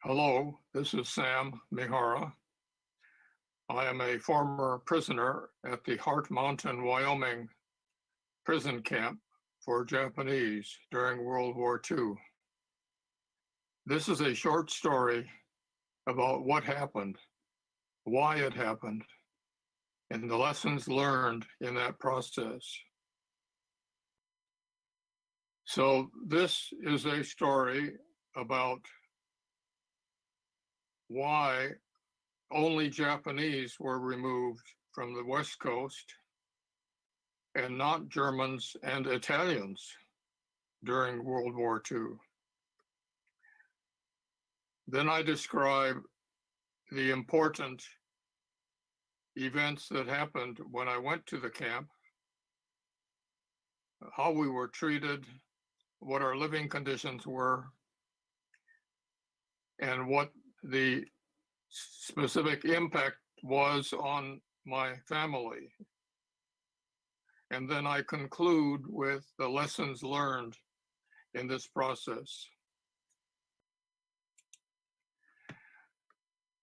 Hello, this is Sam Mihara. I am a former prisoner at the Heart Mountain, Wyoming prison camp for Japanese during World War II. This is a short story about what happened, why it happened, and the lessons learned in that process. So this is a story about why only Japanese were removed from the West Coast and not Germans and Italians during World War II. Then I describe the important events that happened when I went to the camp, how we were treated, what our living conditions were, and what the specific impact was on my family. And then I conclude with the lessons learned in this process.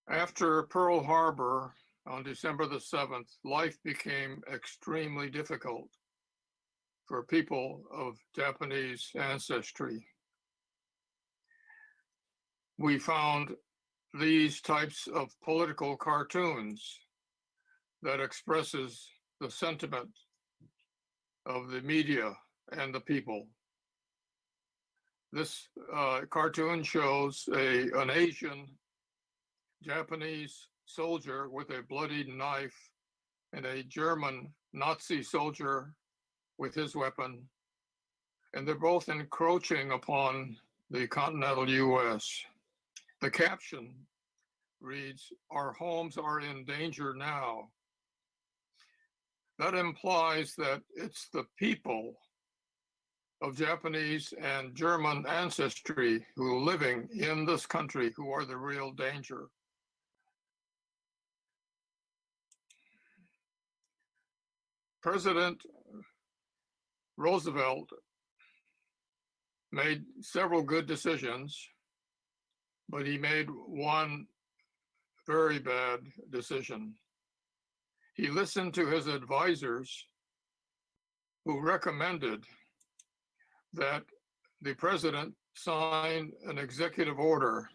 After Pearl Harbor on December the 7th, life became extremely difficult for people of Japanese ancestry. We found these types of political cartoons that expresses the sentiment of the media and the people. This cartoon shows an Asian Japanese soldier with a bloodied knife and a German Nazi soldier with his weapon, and they're both encroaching upon the continental US. The caption reads, "Our homes are in danger now." That implies that it's the people of Japanese and German ancestry who are living in this country who are the real danger. President Roosevelt made several good decisions, but he made one very bad decision. He listened to his advisors who recommended that the president sign an executive order.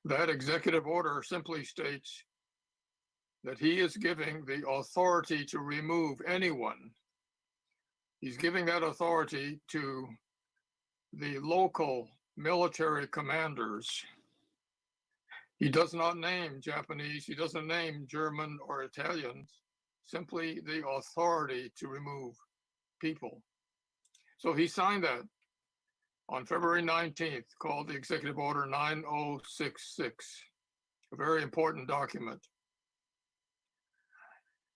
That executive order simply states that he is giving the authority to remove anyone. He's giving that authority to the local military commanders. He does not name Japanese, he doesn't name German or Italians, simply the authority to remove people. So he signed that on February 19th, called the Executive Order 9066, a very important document.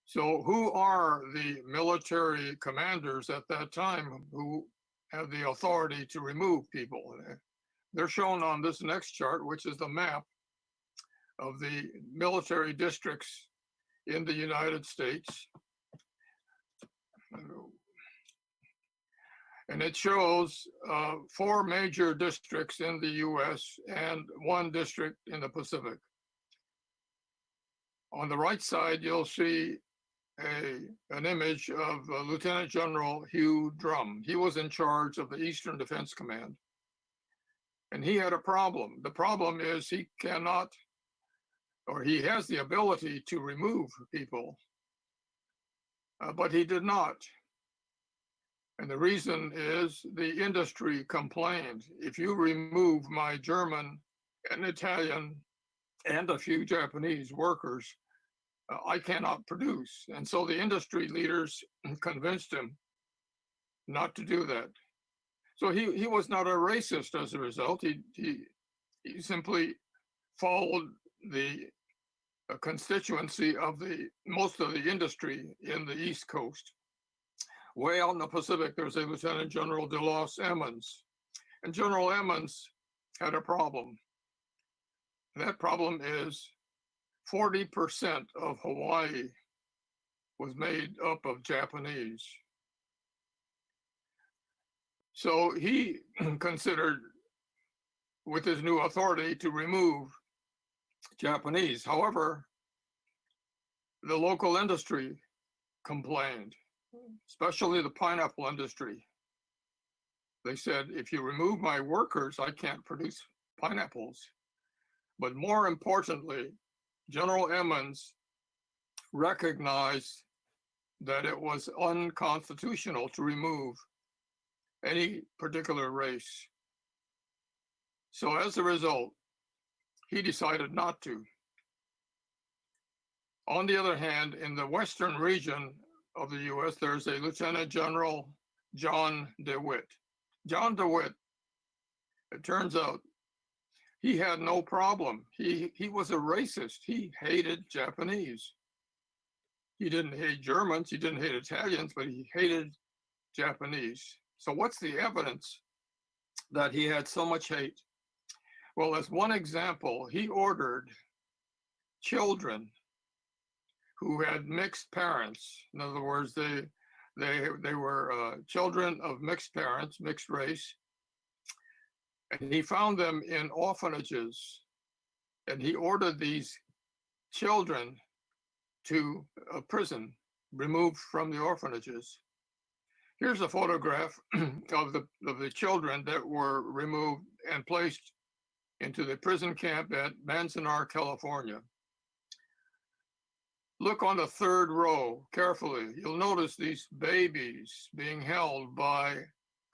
So who are the military commanders at that time who have the authority to remove people? They're shown on this next chart, which is the map of the military districts in the United States. And it shows 4 major districts in the US and 1 district in the Pacific. On the right side, you'll see an image of Lieutenant General Hugh Drum. He was in charge of the Eastern Defense Command. And he had a problem. The problem is he cannot, or he has the ability to remove people, but he did not. And the reason is the industry complained. If you remove my German and Italian and a few Japanese workers, I cannot produce. And so the industry leaders convinced him not to do that. So he was not a racist as a result. He simply followed the constituency of most of the industry in the East Coast. Way out in the Pacific, there's a Lieutenant General DeLoss Emmons. And General Emmons had a problem. That problem is 40% of Hawaii was made up of Japanese. So he considered with his new authority to remove Japanese. However, the local industry complained, especially the pineapple industry. They said, if you remove my workers, I can't produce pineapples. But more importantly, General Emmons recognized that it was unconstitutional to remove any particular race. So as a result, he decided not to. On the other hand, in the western region of the US, there's a Lieutenant General John DeWitt. John DeWitt, it turns out, he had no problem. He was a racist. He hated Japanese. He didn't hate Germans, he didn't hate Italians, but he hated Japanese. So what's the evidence that he had so much hate? Well, as one example, he ordered children who had mixed parents. In other words, they were children of mixed parents, mixed race, and he found them in orphanages, and he ordered these children to a prison, removed from the orphanages. Here's a photograph of the children that were removed and placed into the prison camp at Manzanar, California. Look on the third row carefully. You'll notice these babies being held by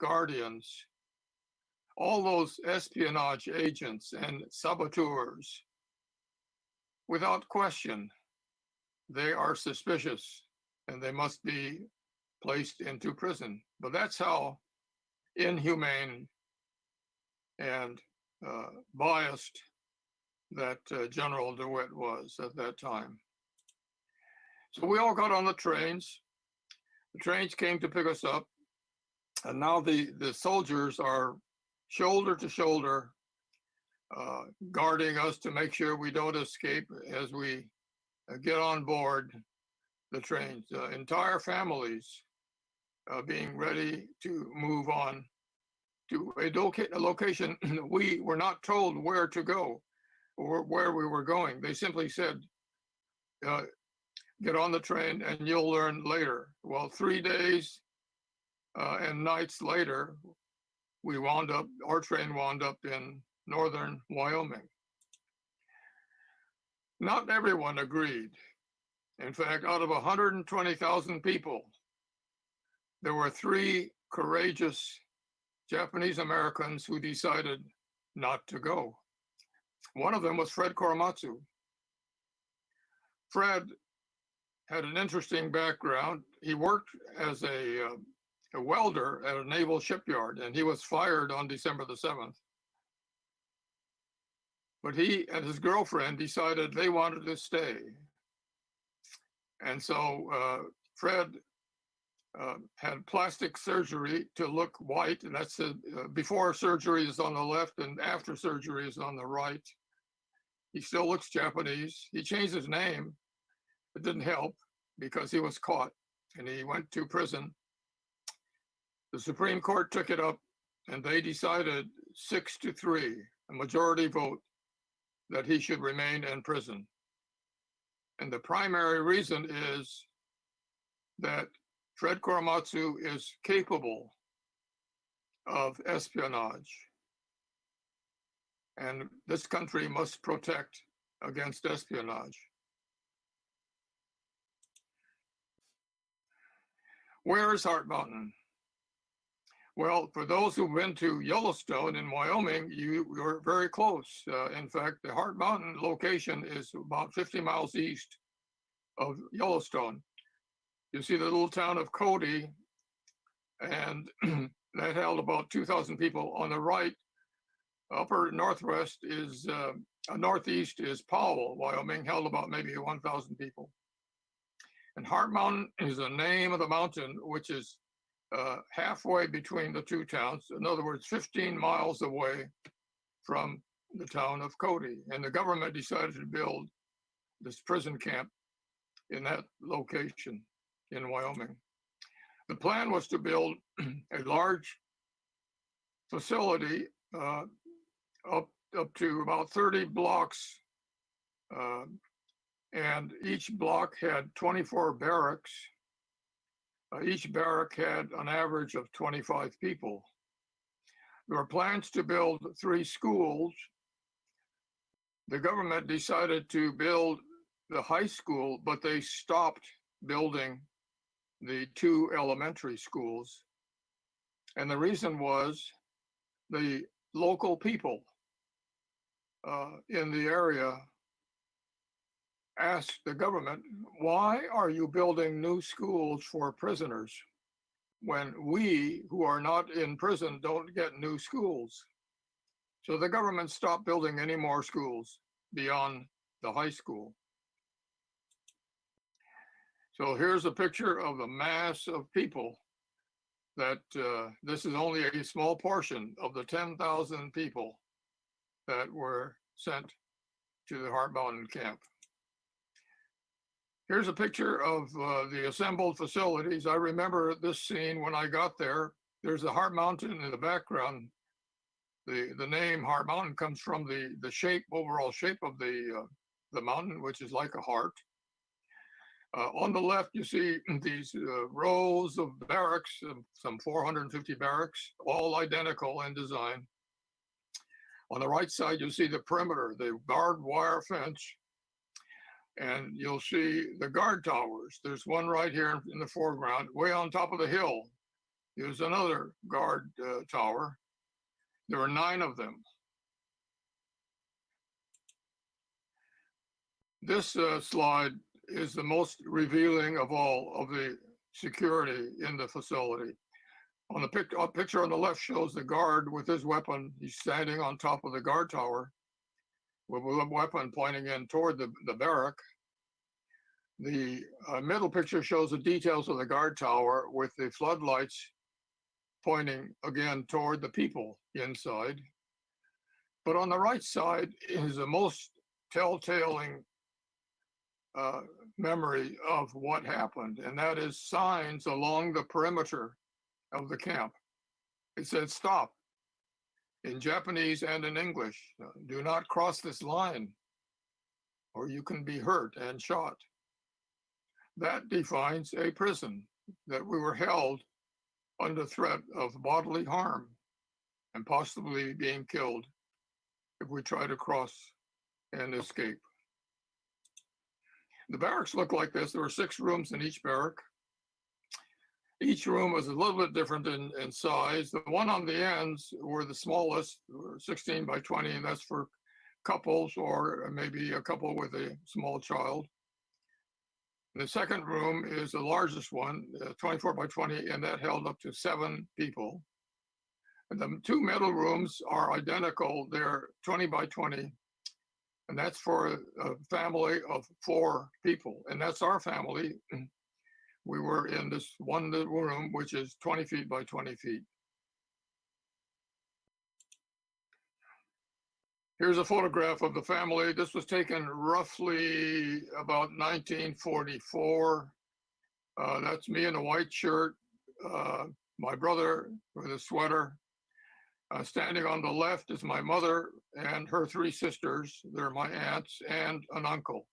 guardians. All those espionage agents and saboteurs, without question, they are suspicious and they must be placed into prison. But that's how inhumane and biased that General DeWitt was at that time. So we all got on the trains. The trains came to pick us up. And now the soldiers are shoulder to shoulder, guarding us to make sure we don't escape as we get on board the trains. Entire families being ready to move on to a location. We were not told where to go or where we were going. They simply said, get on the train and you'll learn later. Well, 3 days and nights later, our train wound up in northern Wyoming. Not everyone agreed. In fact, out of 120,000 people, there were 3 courageous Japanese Americans who decided not to go. One of them was Fred Korematsu. Fred had an interesting background. He worked as a welder at a naval shipyard, and he was fired on December the 7th. But he and his girlfriend decided they wanted to stay. And so Fred had plastic surgery to look white, and that's before surgery is on the left and after surgery is on the right. He still looks Japanese. He changed his name. It didn't help because he was caught and he went to prison. The Supreme Court took it up and they decided 6-3, a majority vote, that he should remain in prison. And the primary reason is that Fred Korematsu is capable of espionage. And this country must protect against espionage. Where is Heart Mountain? Well, for those who've been to Yellowstone in Wyoming, you're very close. In fact, the Heart Mountain location is about 50 miles east of Yellowstone. You see the little town of Cody, and that held about 2,000 people. On the right, upper northwest is, northeast is Powell, Wyoming, held about maybe 1,000 people. And Heart Mountain is the name of the mountain, which is halfway between the two towns. In other words, 15 miles away from the town of Cody. And the government decided to build this prison camp in that location in Wyoming. The plan was to build a large facility up to about 30 blocks, uh, and each block had 24 barracks. Each barrack had an average of 25 people. There were plans to build 3 schools. The government decided to build the high school, but they stopped building the 2 elementary schools. And the reason was the local people in the area asked the government, why are you building new schools for prisoners when we who are not in prison don't get new schools? So the government stopped building any more schools beyond the high school. So here's a picture of the mass of people that this is only a small portion of the 10,000 people that were sent to the Heart Mountain camp. Here's a picture of the assembled facilities. I remember this scene when I got there. There's the Heart Mountain in the background. The name Heart Mountain comes from the shape, overall shape of the mountain, which is like a heart. On the left, you see these rows of barracks, some 450 barracks, all identical in design. On the right side, you'll see the perimeter, the barbed wire fence, and you'll see the guard towers. There's one right here in the foreground, way on top of the hill. There's another guard tower. There were 9 of them. This slide is the most revealing of all of the security in the facility. On the picture on the left shows the guard with his weapon. He's standing on top of the guard tower with a weapon pointing in toward the barrack. The middle picture shows the details of the guard tower with the floodlights pointing again toward the people inside. But on the right side is the most telltale memory of what happened, and that is signs along the perimeter of the camp. It said, stop, in Japanese and in English. Do not cross this line, or you can be hurt and shot. That defines a prison, that we were held under threat of bodily harm and possibly being killed if we try to cross and escape. The barracks looked like this. There were 6 rooms in each barrack. Each room was a little bit different in size. The one on the ends were the smallest, 16 by 20, and that's for couples or maybe a couple with a small child. The second room is the largest one, 24 by 20, and that held up to 7 people. And the 2 middle rooms are identical. They're 20 by 20, and that's for a family of 4 people. And that's our family. We were in this one room, which is 20 feet by 20 feet. Here's a photograph of the family. This was taken roughly about 1944. That's me in a white shirt, my brother with a sweater. Standing on the left is my mother and her 3 sisters. They're my aunts and an uncle.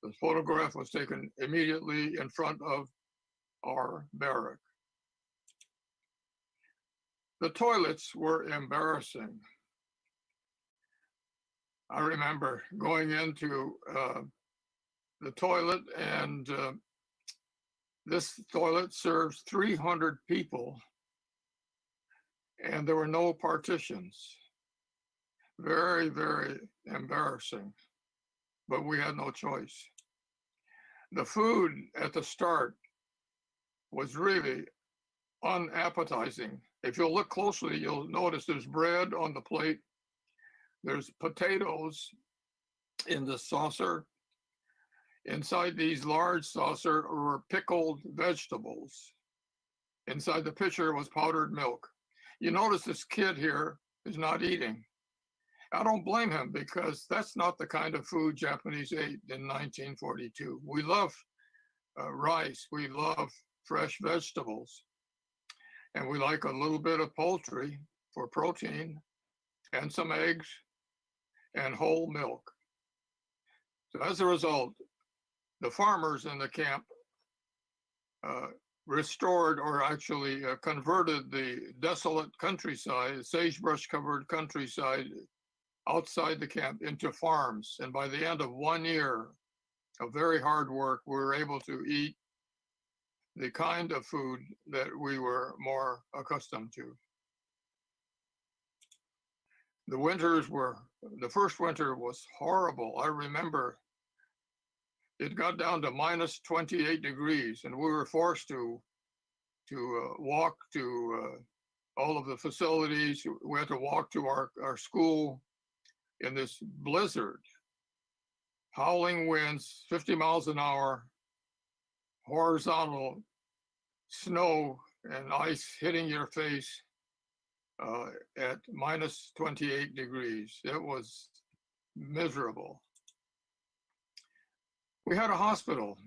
The photograph was taken immediately in front of our barrack. The toilets were embarrassing. I remember going into the toilet, and this toilet serves 300 people, and there were no partitions. Very, very embarrassing, but we had no choice. The food at the start was really unappetizing. If you'll look closely, you'll notice there's bread on the plate. There's potatoes in the saucer. Inside these large saucer were pickled vegetables. Inside the pitcher was powdered milk. You notice this kid here is not eating. I don't blame him, because that's not the kind of food Japanese ate in 1942. We love rice, we love fresh vegetables, and we like a little bit of poultry for protein. and some eggs and whole milk. So as a result, the farmers in the camp uh, restored or actually converted the desolate countryside, sagebrush covered countryside outside the camp into farms. And by the end of 1 year of very hard work, we were able to eat the kind of food that we were more accustomed to. The first winter was horrible. I remember it got down to minus 28 degrees, and we were forced to walk to all of the facilities. We had to walk to our school in this blizzard, howling winds, 50 miles an hour, horizontal snow and ice hitting your face at minus 28 degrees. It was miserable. We had a hospital,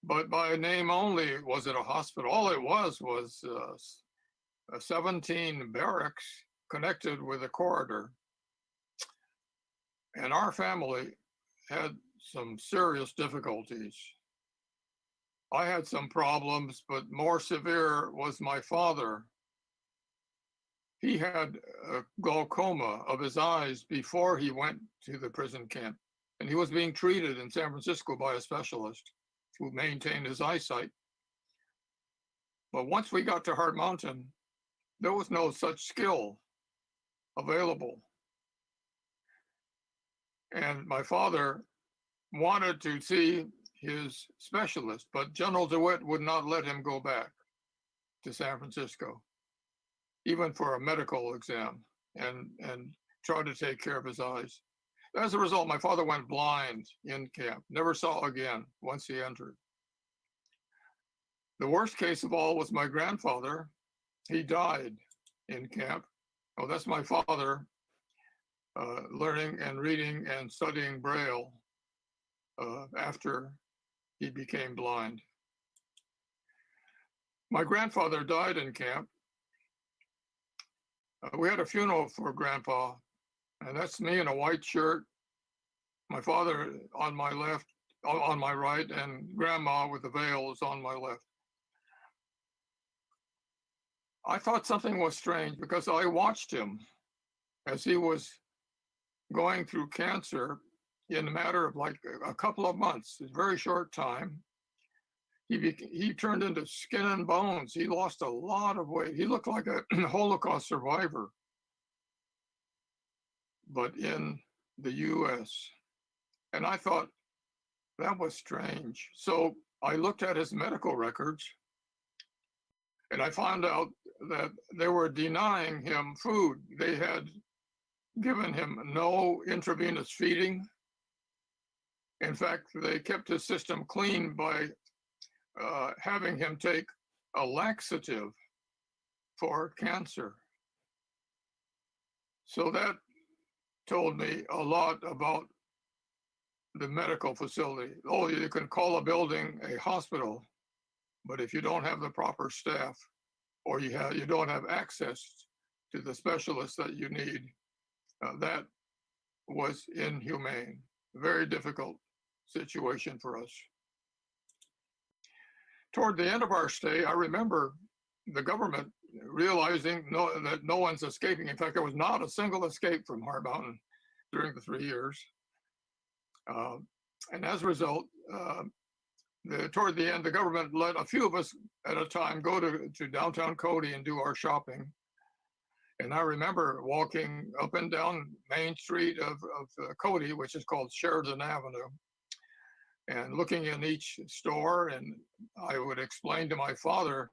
but by name only was it a hospital. All it was 17 barracks connected with a corridor. And our family had some serious difficulties. I had some problems, but more severe was my father. He had a glaucoma of his eyes before he went to the prison camp, and he was being treated in San Francisco by a specialist who maintained his eyesight. But once we got to Hart Mountain, there was no such skill available. And my father wanted to see his specialist, but General DeWitt would not let him go back to San Francisco, even for a medical exam, and try to take care of his eyes. As a result, my father went blind in camp, never saw again once he entered. The worst case of all was my grandfather. He died in camp. Oh, that's my father learning and reading and studying Braille after he became blind. My grandfather died in camp. We had a funeral for Grandpa, and that's me in a white shirt, my father on my left, on my right, and Grandma with the veil is on my left. I thought something was strange because I watched him as he was going through cancer in a matter of like a couple of months, a very short time. He turned into skin and bones. He lost a lot of weight. He looked like a Holocaust survivor, but in the US. And I thought that was strange. So I looked at his medical records and I found out that they were denying him food. They had given him no intravenous feeding. In fact, they kept his system clean by having him take a laxative for cancer. So that told me a lot about the medical facility. Oh, you can call a building a hospital, but if you don't have the proper staff or you don't have access to the specialists that you need, that was inhumane. A very difficult situation for us. Toward the end of our stay, I remember the government realizing that no one's escaping. In fact, there was not a single escape from Hart Mountain during the 3 years. And as a result, toward the end, the government let a few of us at a time go to downtown Cody and do our shopping. And I remember walking up and down Main Street of Cody, which is called Sheridan Avenue, and looking in each store. And I would explain to my father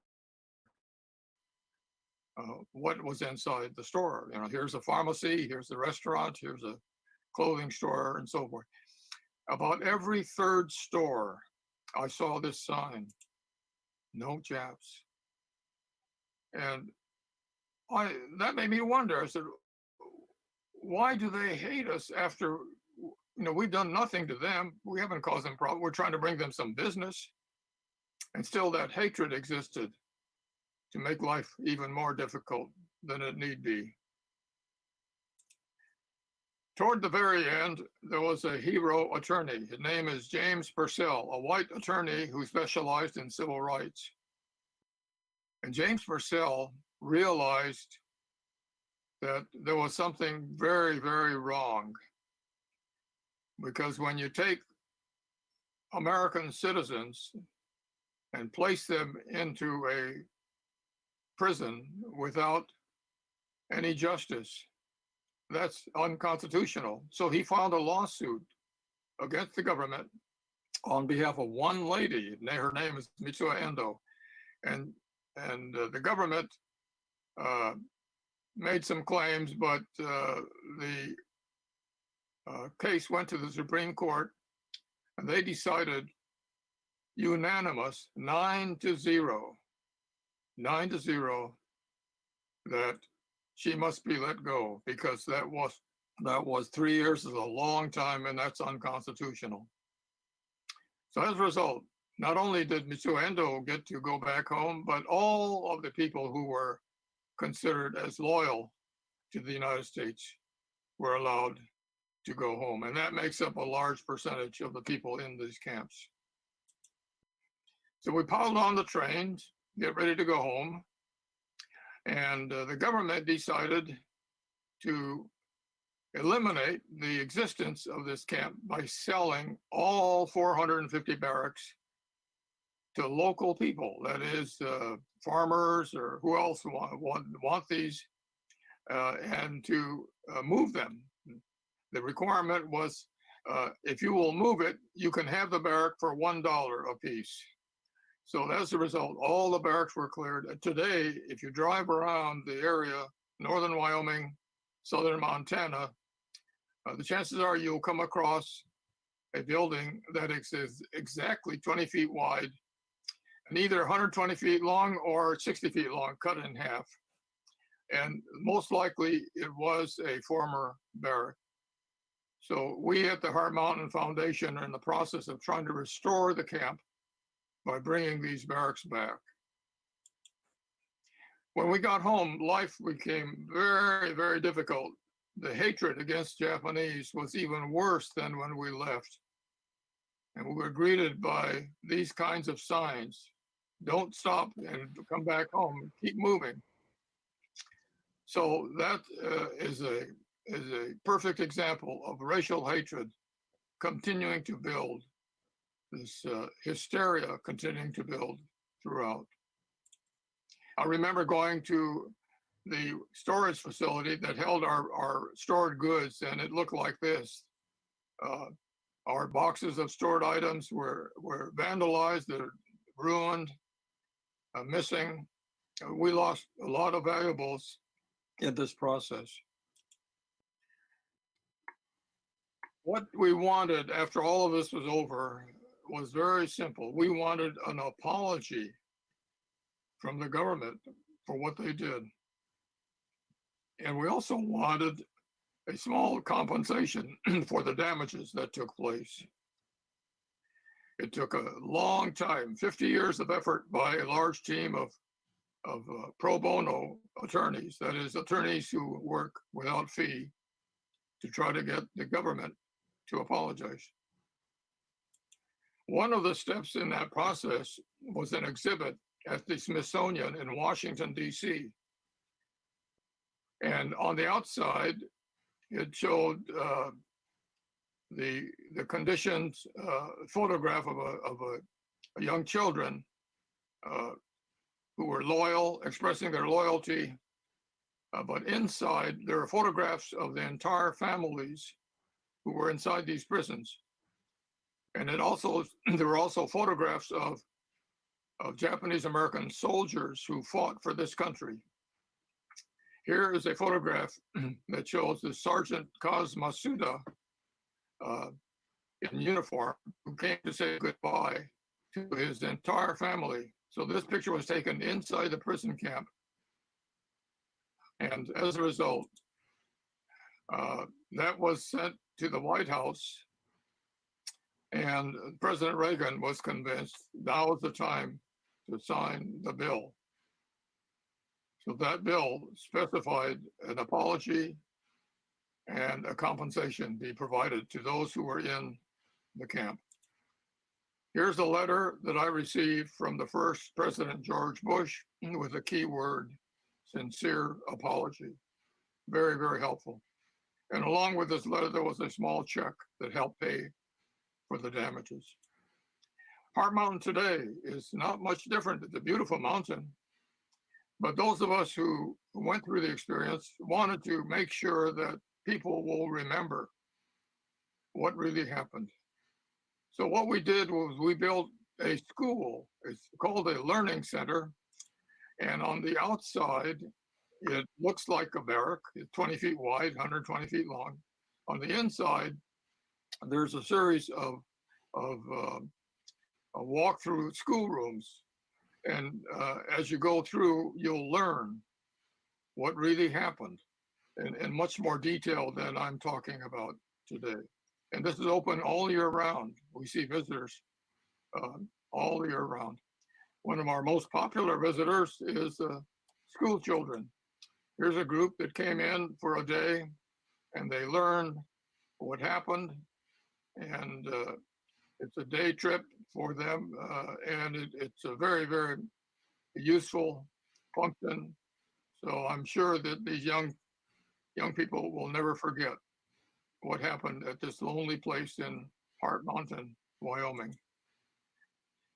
what was inside the store. You know, here's a pharmacy, here's the restaurant, here's a clothing store, and so forth. About every third store, I saw this sign, no Japs. And that made me wonder. I said, why do they hate us after, we've done nothing to them. We haven't caused them problems. We're trying to bring them some business. And still that hatred existed to make life even more difficult than it need be. Toward the very end, there was a hero attorney. His name is James Purcell, a white attorney who specialized in civil rights. And James Purcell realized that there was something very, very wrong. Because when you take American citizens and place them into a prison without any justice, that's unconstitutional. So he filed a lawsuit against the government on behalf of one lady. Her name is Mitsuo Endo. And the government made some claims, but the case went to the Supreme Court, and they decided unanimous 9-0, that she must be let go, because that was 3 years is a long time, and that's unconstitutional. So as a result, not only did Mitsuo Endo get to go back home, but all of the people who were considered as loyal to the United States were allowed to go home. And that makes up a large percentage of the people in these camps. So we piled on the trains, get ready to go home. And the government decided to eliminate the existence of this camp by selling all 450 barracks to local people, that is, farmers or who else want these, and to move them. The requirement was, if you will move it, you can have the barrack for $1 a piece. So as a result, all the barracks were cleared. And today, if you drive around the area, northern Wyoming, southern Montana, the chances are you'll come across a building that is exactly 20 feet wide and either 120 feet long or 60 feet long, cut in half. And most likely it was a former barrack. So we at the Heart Mountain Foundation are in the process of trying to restore the camp by bringing these barracks back. When we got home, life became very, very difficult. The hatred against Japanese was even worse than when we left. And we were greeted by these kinds of signs: don't stop and come back home, keep moving. So that is a perfect example of racial hatred continuing to build, this hysteria continuing to build throughout. I remember going to the storage facility that held our stored goods, and it looked like this. Our boxes of stored items were vandalized, they're ruined, missing. We lost a lot of valuables in this process. What we wanted after all of this was over was very simple. We wanted an apology from the government for what they did. And we also wanted a small compensation for the damages that took place. It took a long time, 50 years of effort by a large team of pro bono attorneys, that is, attorneys who work without fee, to try to get the government to apologize. One of the steps in that process was an exhibit at the Smithsonian in Washington, D.C. And on the outside, it showed the conditions, photograph of a young children who were loyal, expressing their loyalty. But inside, there are photographs of the entire families who were inside these prisons. And there were also photographs of Japanese American soldiers who fought for this country. Here is a photograph that shows the Sergeant Kaz Masuda in uniform, who came to say goodbye to his entire family. So this picture was taken inside the prison camp. And as a result, that was sent to the White House, and President Reagan was convinced now was the time to sign the bill. So that bill specified an apology and a compensation be provided to those who were in the camp. Here's a letter that I received from the first President George Bush with a keyword, sincere apology. Very, very helpful. And along with this letter, there was a small check that helped pay for the damages. Heart Mountain today is not much different. It's a beautiful mountain. But those of us who went through the experience wanted to make sure that people will remember what really happened. So what we did was we built a school. It's called a learning center. And on the outside, it looks like a barrack. It's 20 feet wide, 120 feet long. On the inside, there's a series of walk-through schoolrooms. And as you go through, you'll learn what really happened in much more detail than I'm talking about today. And this is open all year round. We see visitors all year round. One of our most popular visitors is school children. Here's a group that came in for a day and they learned what happened. And it's a day trip for them. And it's a very, very useful function. So I'm sure that these young people will never forget what happened at this lonely place in Heart Mountain, Wyoming.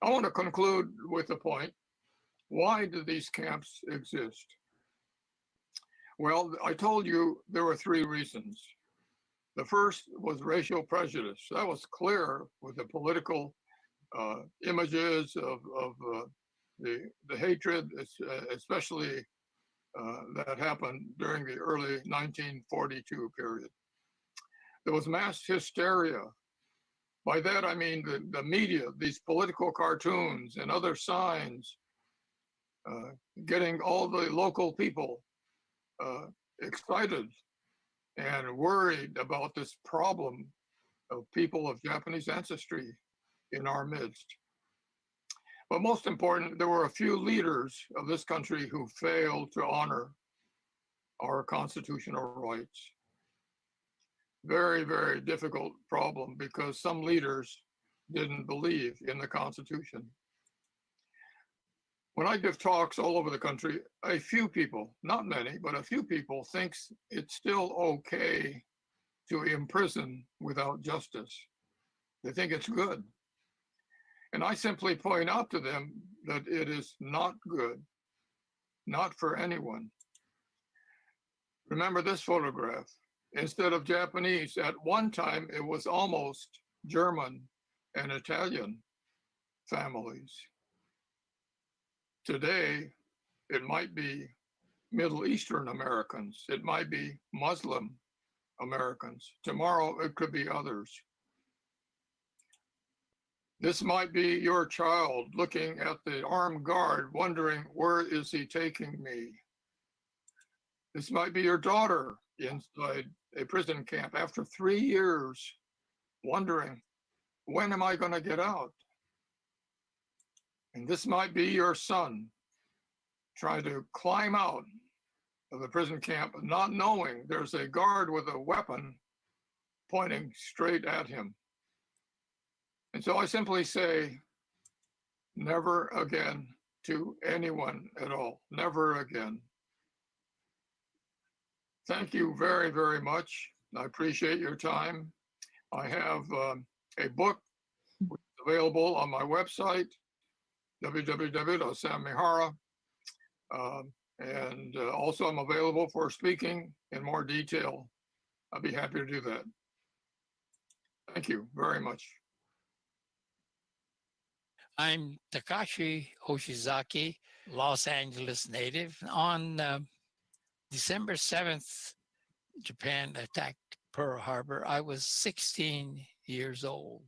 I want to conclude with a point. Why do these camps exist? Well, I told you there were three reasons. The first was racial prejudice. That was clear with the political images of the hatred, especially that happened during the early 1942 period. There was mass hysteria. By that, I mean the media, these political cartoons and other signs, getting all the local people excited and worried about this problem of people of Japanese ancestry in our midst. But most important, there were a few leaders of this country who failed to honor our constitutional rights. Very, very difficult problem because some leaders didn't believe in the Constitution. When I give talks all over the country, a few people, not many, but a few people thinks it's still okay to imprison without justice. They think it's good. And I simply point out to them that it is not good, not for anyone. Remember this photograph. Instead of Japanese, at one time it was almost German and Italian families. Today, it might be Middle Eastern Americans. It might be Muslim Americans. Tomorrow, it could be others. This might be your child looking at the armed guard, wondering, where is he taking me? This might be your daughter inside a prison camp after 3 years, wondering, when am I going to get out? And this might be your son trying to climb out of the prison camp, not knowing there's a guard with a weapon pointing straight at him. And so I simply say, never again to anyone at all, never again. Thank you very, very much. I appreciate your time. I have a book available on my website, www.sammihara. And also I'm available for speaking in more detail. I'd be happy to do that. Thank you very much. I'm Takashi Hoshizaki, Los Angeles native. On December 7th, Japan attacked Pearl Harbor. I was 16 years old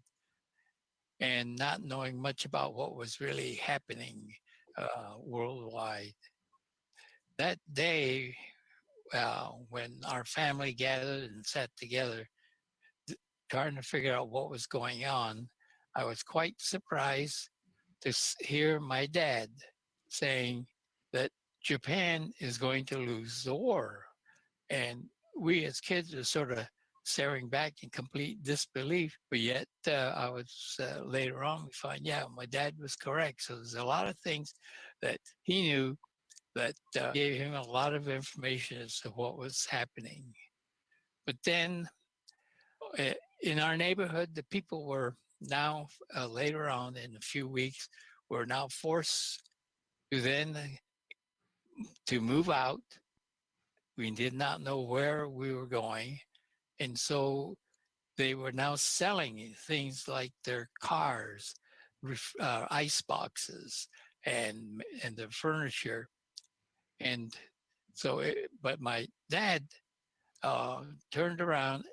and not knowing much about what was really happening worldwide. That day, when our family gathered and sat together, trying to figure out what was going on, I was quite surprised to hear my dad saying that Japan is going to lose the war. And we as kids were sort of staring back in complete disbelief. But yet, I was later on, we find, yeah, my dad was correct. So there's a lot of things that he knew that gave him a lot of information as to what was happening. But then uh, in our neighborhood, the people were now, later on in a few weeks, were now forced to then to move out. We did not know where we were going. And so they were now selling things like their cars, ice boxes, and the furniture. And so, but my dad turned around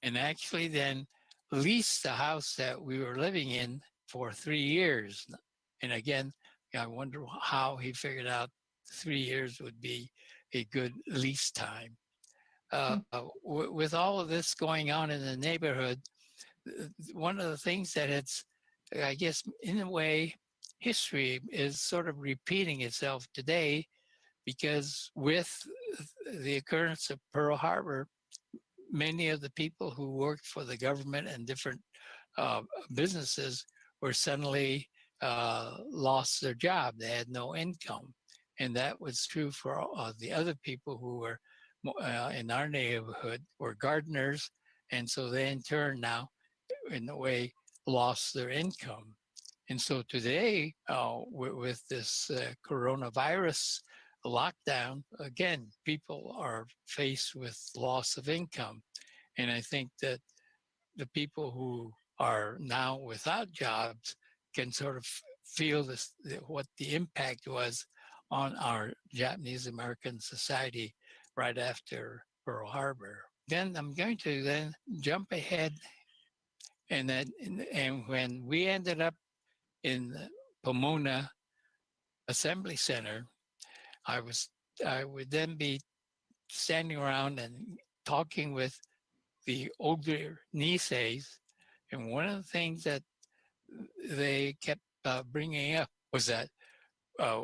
and actually then leased the house that we were living in for 3 years. And again, I wonder how he figured out 3 years would be a good lease time. With all of this going on in the neighborhood, one of the things that it's, I guess, in a way, history is sort of repeating itself today because with the occurrence of Pearl Harbor, many of the people who worked for the government and different uh, businesses were suddenly lost their job. They had no income. And that was true for the other people who were in our neighborhood were gardeners. And so they in turn now, in a way, lost their income. And so today, with this coronavirus lockdown, again, people are faced with loss of income. And I think that the people who are now without jobs can sort of feel this, what the impact was on our Japanese American society right after Pearl Harbor. Then I'm going to then jump ahead, and then and when we ended up in the Pomona Assembly Center, I was I would then be standing around and talking with the older Niseis, and one of the things that they kept bringing up was that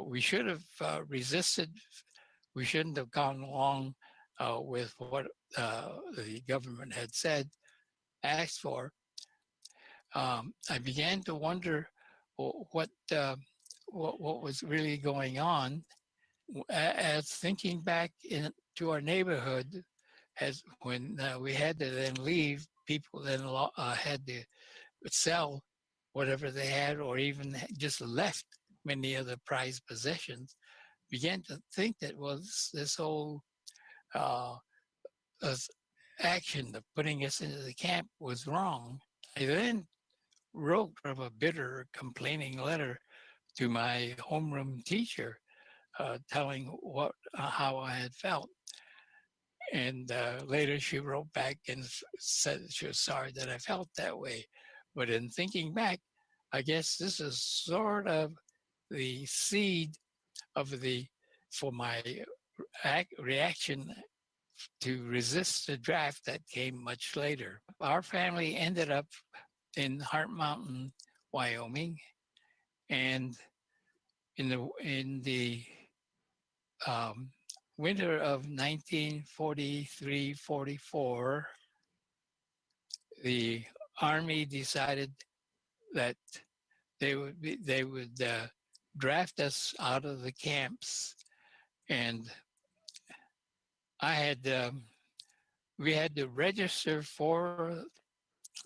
we should have resisted. We shouldn't have gone along with what the government had said, asked for. I began to wonder what, what was really going on. As thinking back to our neighborhood, as when we had to then leave, people then had to sell whatever they had, or even just left many of the prized possessions. Began to think that, well, this whole uh, uh, action of putting us into the camp was wrong. I then wrote sort of a bitter, complaining letter to my homeroom teacher, telling what how I had felt. And later she wrote back and said she was sorry that I felt that way. But in thinking back, I guess this is sort of the seed of the for my reaction to resist the draft that came much later. Our family ended up in Heart Mountain, Wyoming, and in the um, winter of 1943-44, the Army decided that they would draft us out of the camps, and I had we had to register for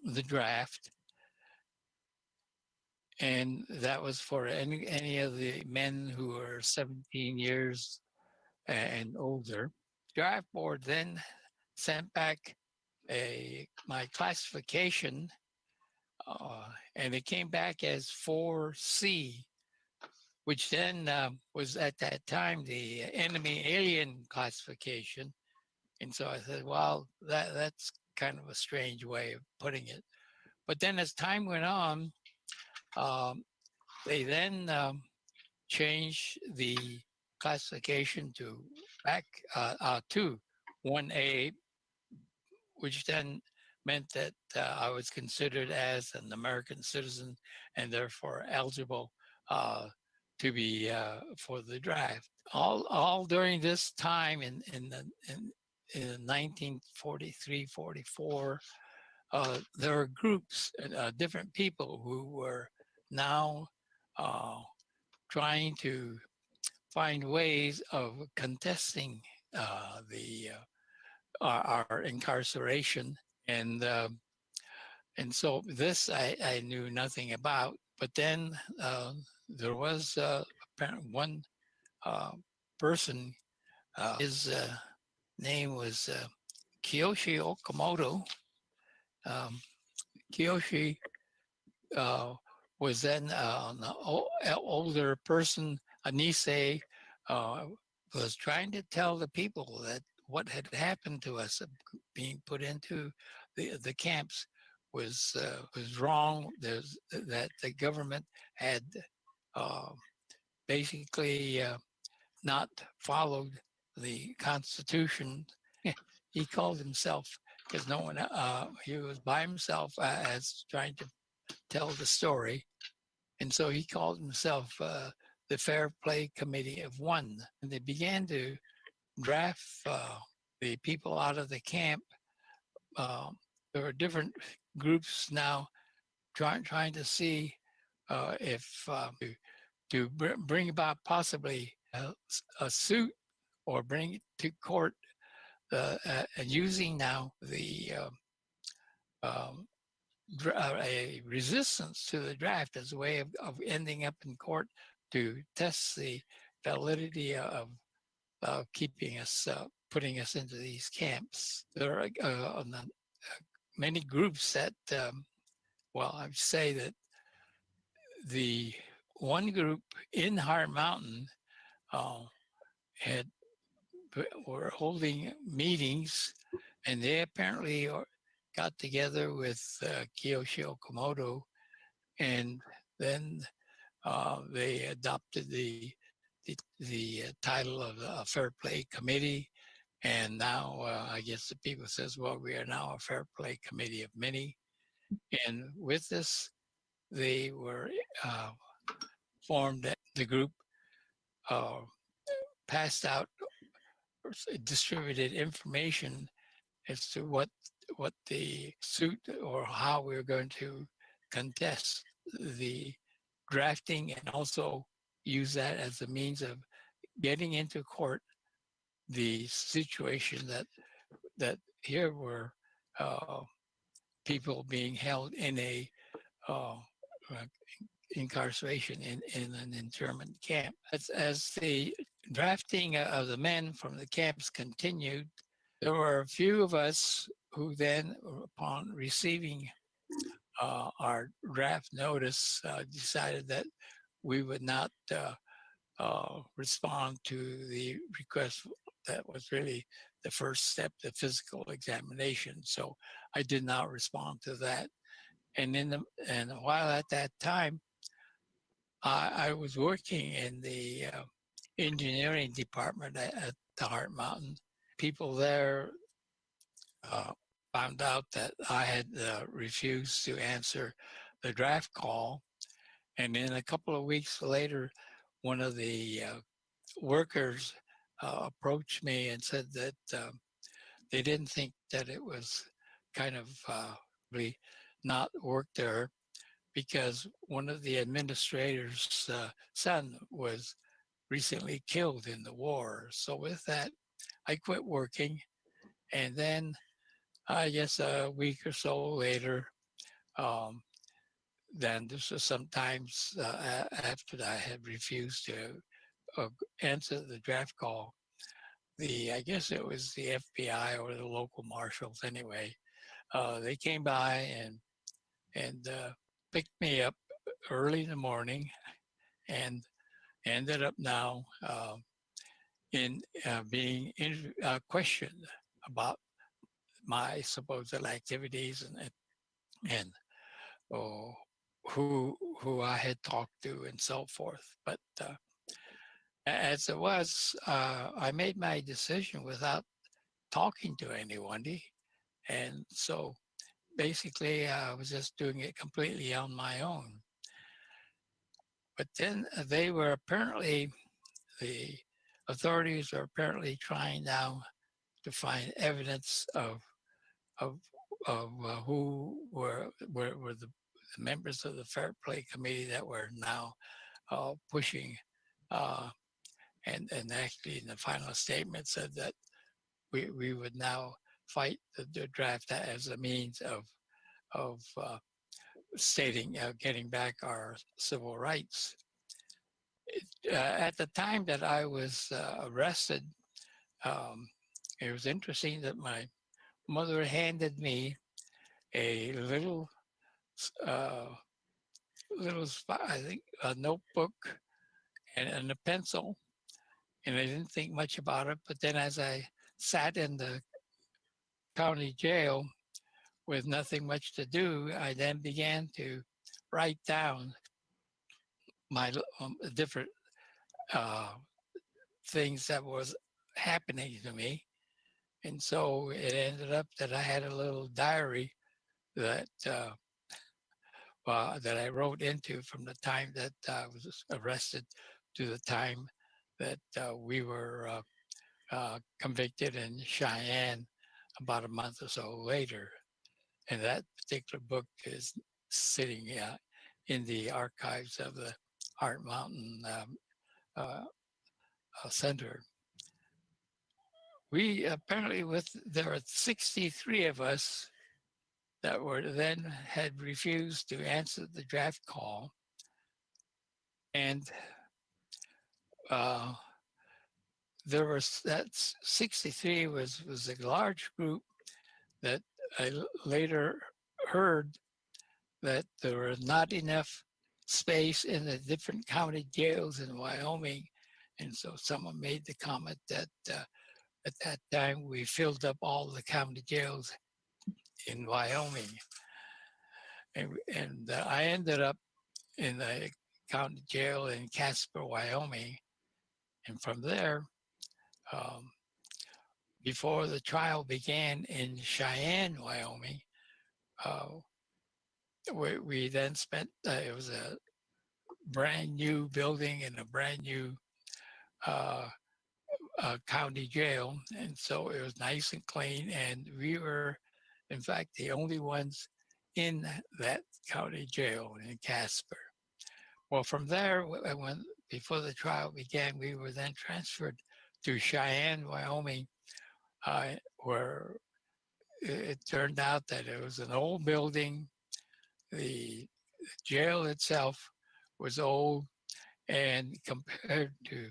the draft, and that was for any of the men who were 17 years and older. Draft board then sent back my classification, and it came back as 4C, which then was at that time the enemy alien classification. And so I said, well, that's kind of a strange way of putting it. But then as time went on, um, they then changed the classification to back to 1A, which then meant that I was considered as an American citizen and therefore eligible to be for the draft. All during this time in in 1943, 44, there were groups, different people who were now uh, trying to find ways of contesting the our incarceration, and so this I knew nothing about. But then there was one uh, person. His name was Kiyoshi Okamoto. Um, Kiyoshi uh, was then an older person. Anisei uh, was trying to tell the people that what had happened to us, being put into the camps, was wrong. That the government had uh, basically not followed the Constitution. He called himself, because no one, he was by himself as trying to tell the story. And so he called himself the Fair Play Committee of One. And they began to draft the people out of the camp. Uh, there were different groups now trying to see if to bring about possibly a suit or bring it to court using now the um, a resistance to the draft as a way of ending up in court to test the validity of keeping us, putting us into these camps. There are many groups that, well, I would say that the one group in Hard Mountain uh, had were holding meetings, and they apparently got together with Kiyoshi Okamoto, and then they adopted the title of a Fair Play Committee. And now I guess the people says, well, we are now a Fair Play Committee of many. And with this, they were formed the group, uh, passed out, distributed information as to what the suit or how we're going to contest the drafting, and also use that as a means of getting into court the situation that here were uh, people being held in a uh, incarceration in an internment camp. As the drafting of the men from the camps continued, there were a few of us who then, upon receiving our draft notice, decided that we would not respond to the request. That was really the first step, the physical examination. So I did not respond to that. And while at that time, I was working in the engineering department at the Heart Mountain. People there uh, found out that I had refused to answer the draft call. And then a couple of weeks later, one of the workers approached me and said that they didn't think that it was kind of really not work there, because one of the administrator's son was recently killed in the war. So with that, I quit working. And then I guess a week or so later, um, then this was sometimes after I had refused to uh, answer the draft call, I guess it was the FBI or the local marshals anyway, they came by and picked me up early in the morning, and ended up now in being questioned about my supposed activities, and oh, who I had talked to and so forth. But as it was, I made my decision without talking to anyone, and so basically I was just doing it completely on my own. But then they were apparently, the authorities are apparently trying now to find evidence of who were the members of the Fair Play Committee that were now pushing, uh, and actually in the final statement said that we would now fight the draft as a means of stating getting back our civil rights. At the time that I was arrested, um, it was interesting that my mother handed me a uh, I think, a notebook and a pencil, and I didn't think much about it. But then, as I sat in the county jail with nothing much to do, I then began to write down my different uh, things that was happening to me. And so it ended up that I had a little diary that that I wrote into from the time that I was arrested to the time that we were convicted in Cheyenne about a month or so later. And that particular book is sitting in the archives of the Heart Mountain uh, Center. We apparently, there were 63 of us that were then had refused to answer the draft call, and uh, there was that 63 was a large group that I later heard that there was not enough space in the different county jails in Wyoming, and so someone made the comment that at that time we filled up all the county jails in Wyoming, and I ended up in the county jail in Casper, Wyoming, and from there, um, before the trial began in Cheyenne, Wyoming, uh, we then spent. It was a brand new building and a brand new uh, county jail, and so it was nice and clean. And we were, in fact, the only ones in that county jail in Casper. Well, from there, when before the trial began, we were then transferred to Cheyenne, Wyoming, where it turned out that it was an old building. The jail itself was old, and compared to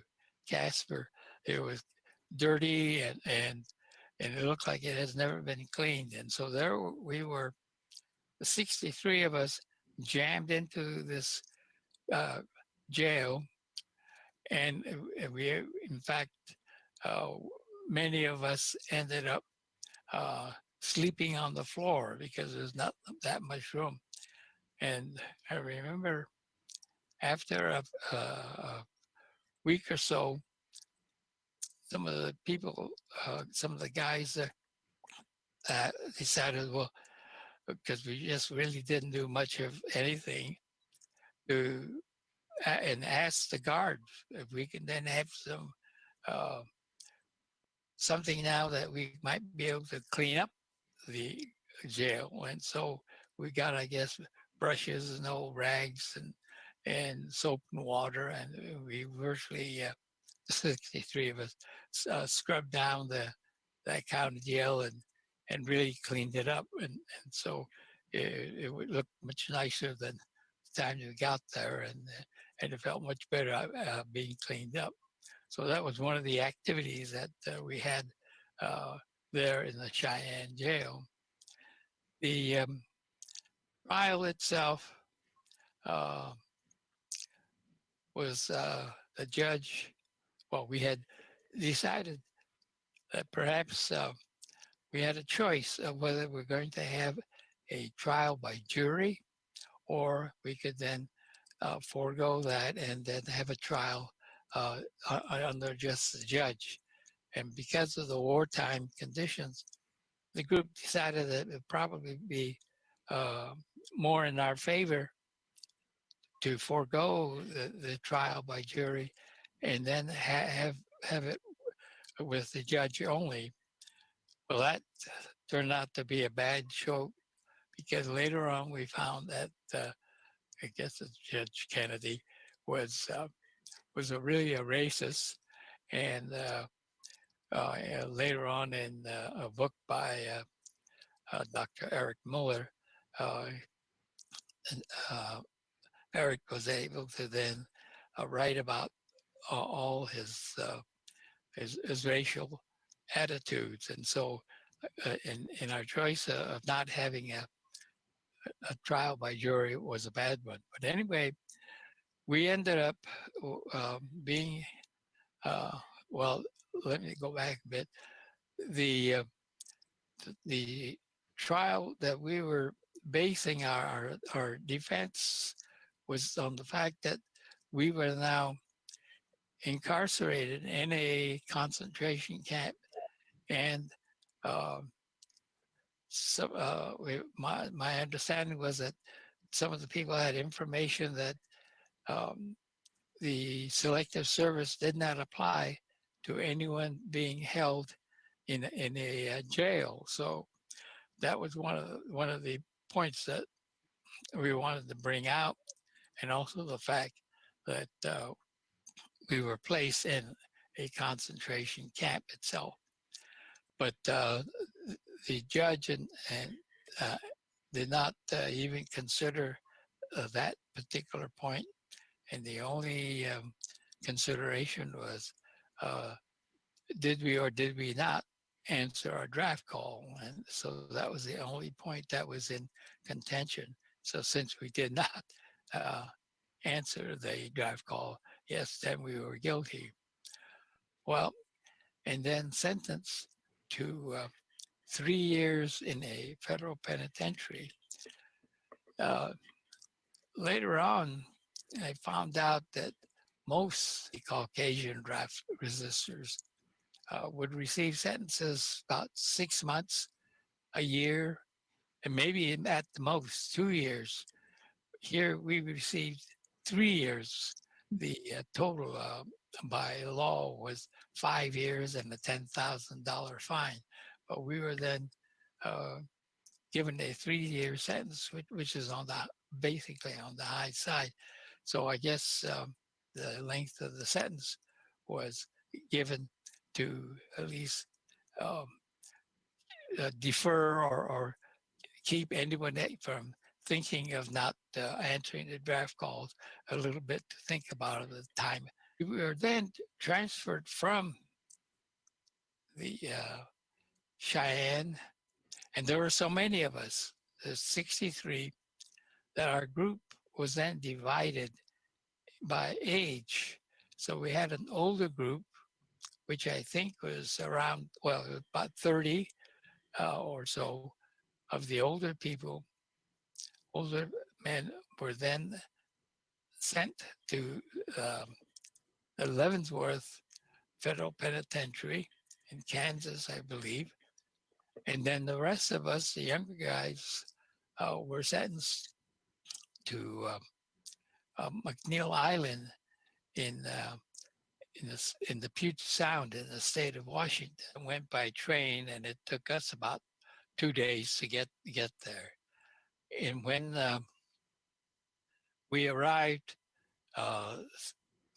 Casper, it was dirty and it looked like it has never been cleaned. And so there we were, 63 of us jammed into this uh, jail, and we, in fact, uh, many of us ended up uh, sleeping on the floor because there's not that much room. And I remember after a week or so, some of the people, some of the guys decided, well, because we just really didn't do much of anything, to and asked the guards if we can then have uh, something now that we might be able to clean up the jail. And so we got, I guess, brushes and old rags and soap and water, and we virtually 63 of us scrubbed down that county jail and really cleaned it up, and so it would look much nicer than the time we got there, and it felt much better being cleaned up. So that was one of the activities that we had uh, there in the Cheyenne jail. The trial itself uh, was the judge. Well, we had decided that perhaps we had a choice of whether we're going to have a trial by jury, or we could then forego that and then have a trial under just the judge. And because of the wartime conditions, the group decided that it would probably be uh, more in our favor to forego the trial by jury and then have it with the judge only. Well, that turned out to be a bad show because later on we found that I guess it's Judge Kennedy was uh, was really a racist, and later on in a book by Dr. Eric Muller, uh, uh, Eric was able to then write about all his racial attitudes, and so in our choice of not having a trial by jury was a bad one. But anyway, we ended up being uh, well. Let me go back a bit. The the trial that we were basing our defense was on the fact that we were now incarcerated in a concentration camp, and uh, so my understanding was that some of the people had information that um, the selective service did not apply to anyone being held in a jail. So that was one of the points that we wanted to bring out, and also the fact that we were placed in a concentration camp itself. But the judge and uh, did not even consider that particular point, and the only consideration was uh, did we or did we not answer our draft call, and so that was the only point that was in contention. So since we did not uh, answer the draft call, yes, then we were guilty. Well, and then sentenced to 3 years in a federal penitentiary. Uh, Later on, I found out that most Caucasian draft resistors would receive sentences about 6 months, a year, and maybe at the most 2 years. Here we received 3 years. The total by law was 5 years and a $10,000 fine. But we were then uh, given a 3 year sentence, which is on the basically on the high side. So I guess the length of the sentence was given to at least um, defer or keep anyone from thinking of not answering the draft calls a little bit to think about at the time. We were then transferred from the Cheyenne, and there were so many of us, there's 63, that our group was then divided by age. So we had an older group, which I think was around, well, about 30 or so of the older people, older men were then sent to um, the Leavenworth Federal Penitentiary in Kansas, I believe. And then the rest of us, the younger guys, were sentenced to McNeil Island in in the Puget Sound in the state of Washington. I went by train, and it took us about 2 days to get there. And when we arrived, uh,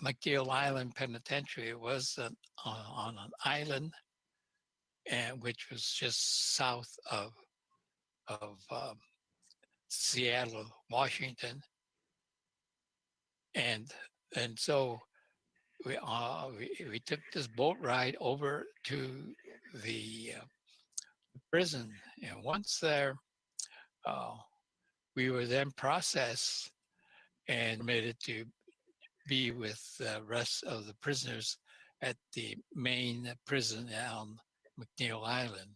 McNeil Island Penitentiary was on an island, and which was just south of Seattle, Washington, and so we took this boat ride over to the prison, and once there, uh, we were then processed and permitted to be with the rest of the prisoners at the main prison on McNeil Island.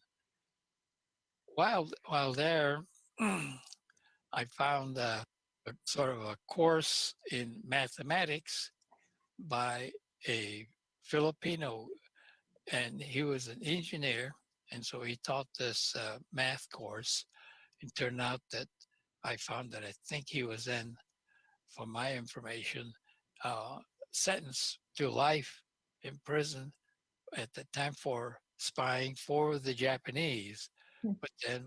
While there, I found a sort of a course in mathematics by a Filipino, and he was an engineer, and so he taught this math course. It turned out that I found that I think he was then, for my information, uh, sentenced to life in prison at the time for spying for the Japanese. Hmm. But then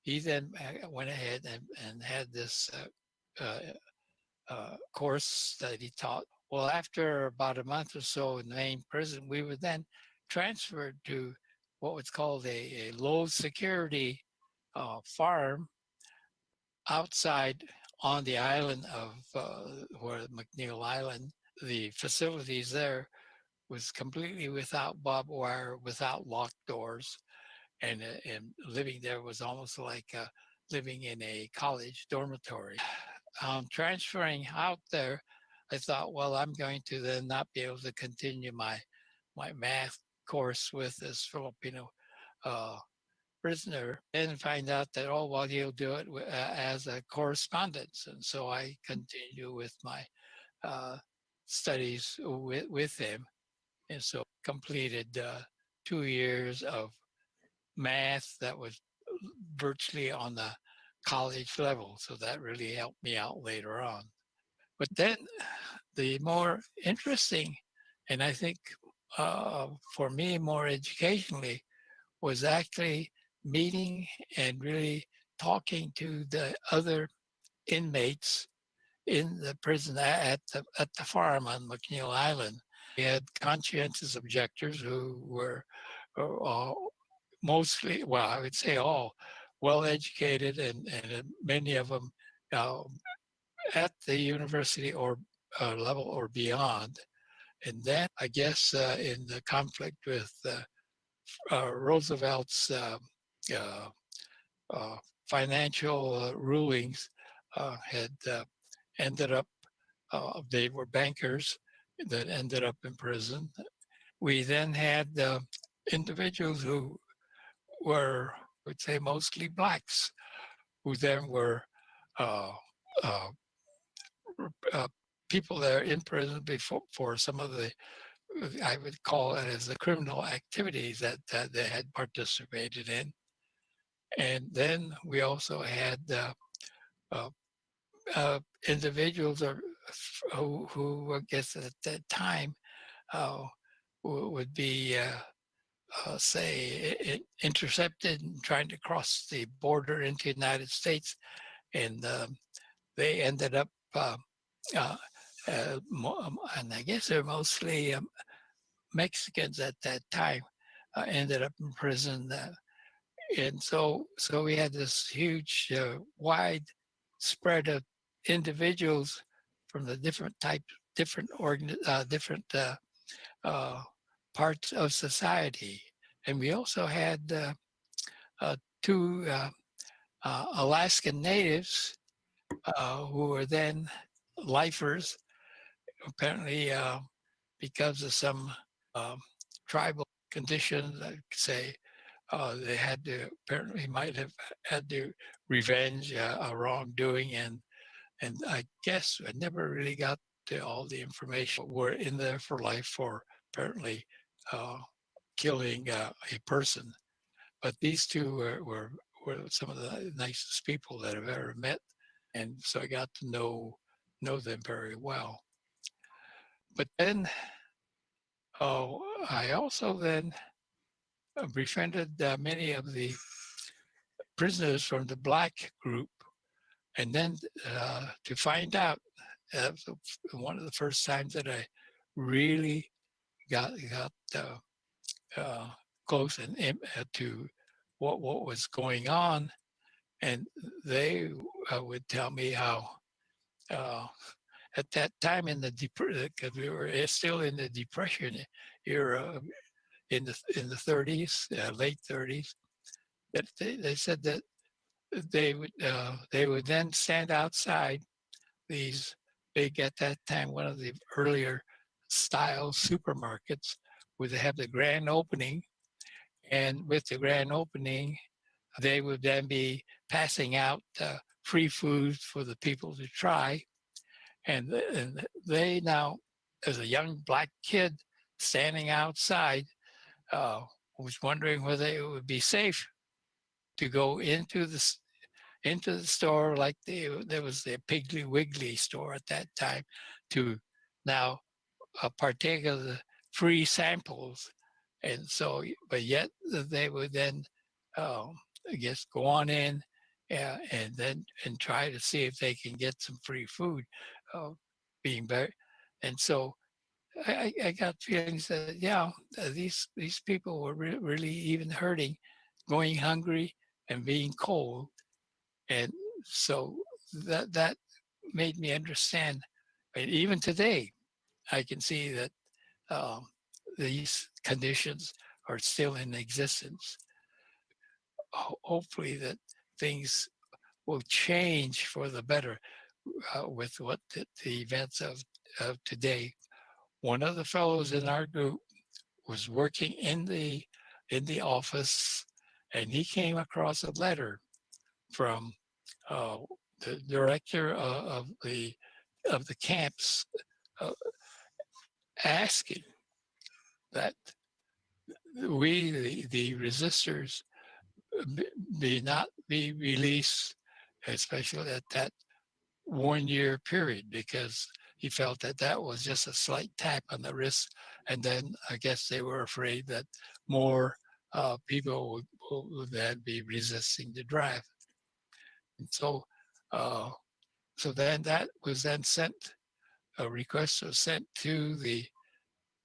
he then went ahead and had this course that he taught. Well, after about a month or so in the main prison, we were then transferred to what was called a low security farm outside on the island of where McNeil Island. The facilities there was completely without barbed wire, without locked doors, and living there was almost like living in a college dormitory. Transferring out there, I thought, well, I'm going to then not be able to continue my math course with this Filipino uh, prisoner, and find out that, oh, well, he'll do it as a correspondence. And so I continue with my uh, studies with him. And so completed 2 years of math that was virtually on the college level. So that really helped me out later on. But then the more interesting, and I think for me more educationally, was actually meeting and really talking to the other inmates in the prison at the farm on McNeil Island. We had conscientious objectors who were uh, mostly, well, I would say all well educated, and many of them uh, at the university or level or beyond. And then I guess in the conflict with Roosevelt's uh, uh, financial rulings had ended up, they were bankers that ended up in prison. We then had individuals who were, I would say, mostly blacks, who then were uh, uh, uh, people that are in prison before for some of the, I would call it as the criminal activities that they had participated in. And then we also had uh, individuals who I guess at that time uh, would be, say, intercepted and trying to cross the border into the United States. And they ended up, uh, and I guess they're mostly Mexicans at that time, ended up in prison. And so we had this huge, wide spread of individuals from the different types, different uh, parts of society. And we also had two Alaskan natives who were then lifers, apparently because of some um, tribal conditions, I'd say. They had to apparently might have had to revenge a wrongdoing, and I guess I never really got to all the information. Were in there for life for apparently uh, killing a person. But these two were some of the nicest people that I've ever met, and so I got to know them very well. But then, oh, I also then befriended many of the prisoners from the black group, and then to find out, one of the first times that I really got uh, close and to what was going on, and they would tell me how uh, at that time in the because we were still in the depression era in the 30s, late 30s, that they said that they would then stand outside these big, at that time, one of the earlier style supermarkets, where they have the grand opening, and with the grand opening they would then be passing out free food for the people to try. And they now, as a young black kid standing outside, uh, was wondering whether it would be safe to go into the store, like there was the Piggly Wiggly store at that time, to now partake of the free samples And so, but yet they would then, um, I guess, go on in and then and try to see if they can get some free food, uh, being very, and so I got feelings that yeah, these people were really even hurting, going hungry and being cold, and so that made me understand. And even today, I can see that um, these conditions are still in existence. Hopefully, that things will change for the better with what the events of today. One of the fellows in our group was working in the office, and he came across a letter from uh, the director of the camps uh, asking that we the resistors be, be not be released, especially at that 1 year period, because he felt that that was just a slight tap on the wrist. And then I guess they were afraid that more people would then be resisting the drive. And uh, so then that was then sent, a request was sent to the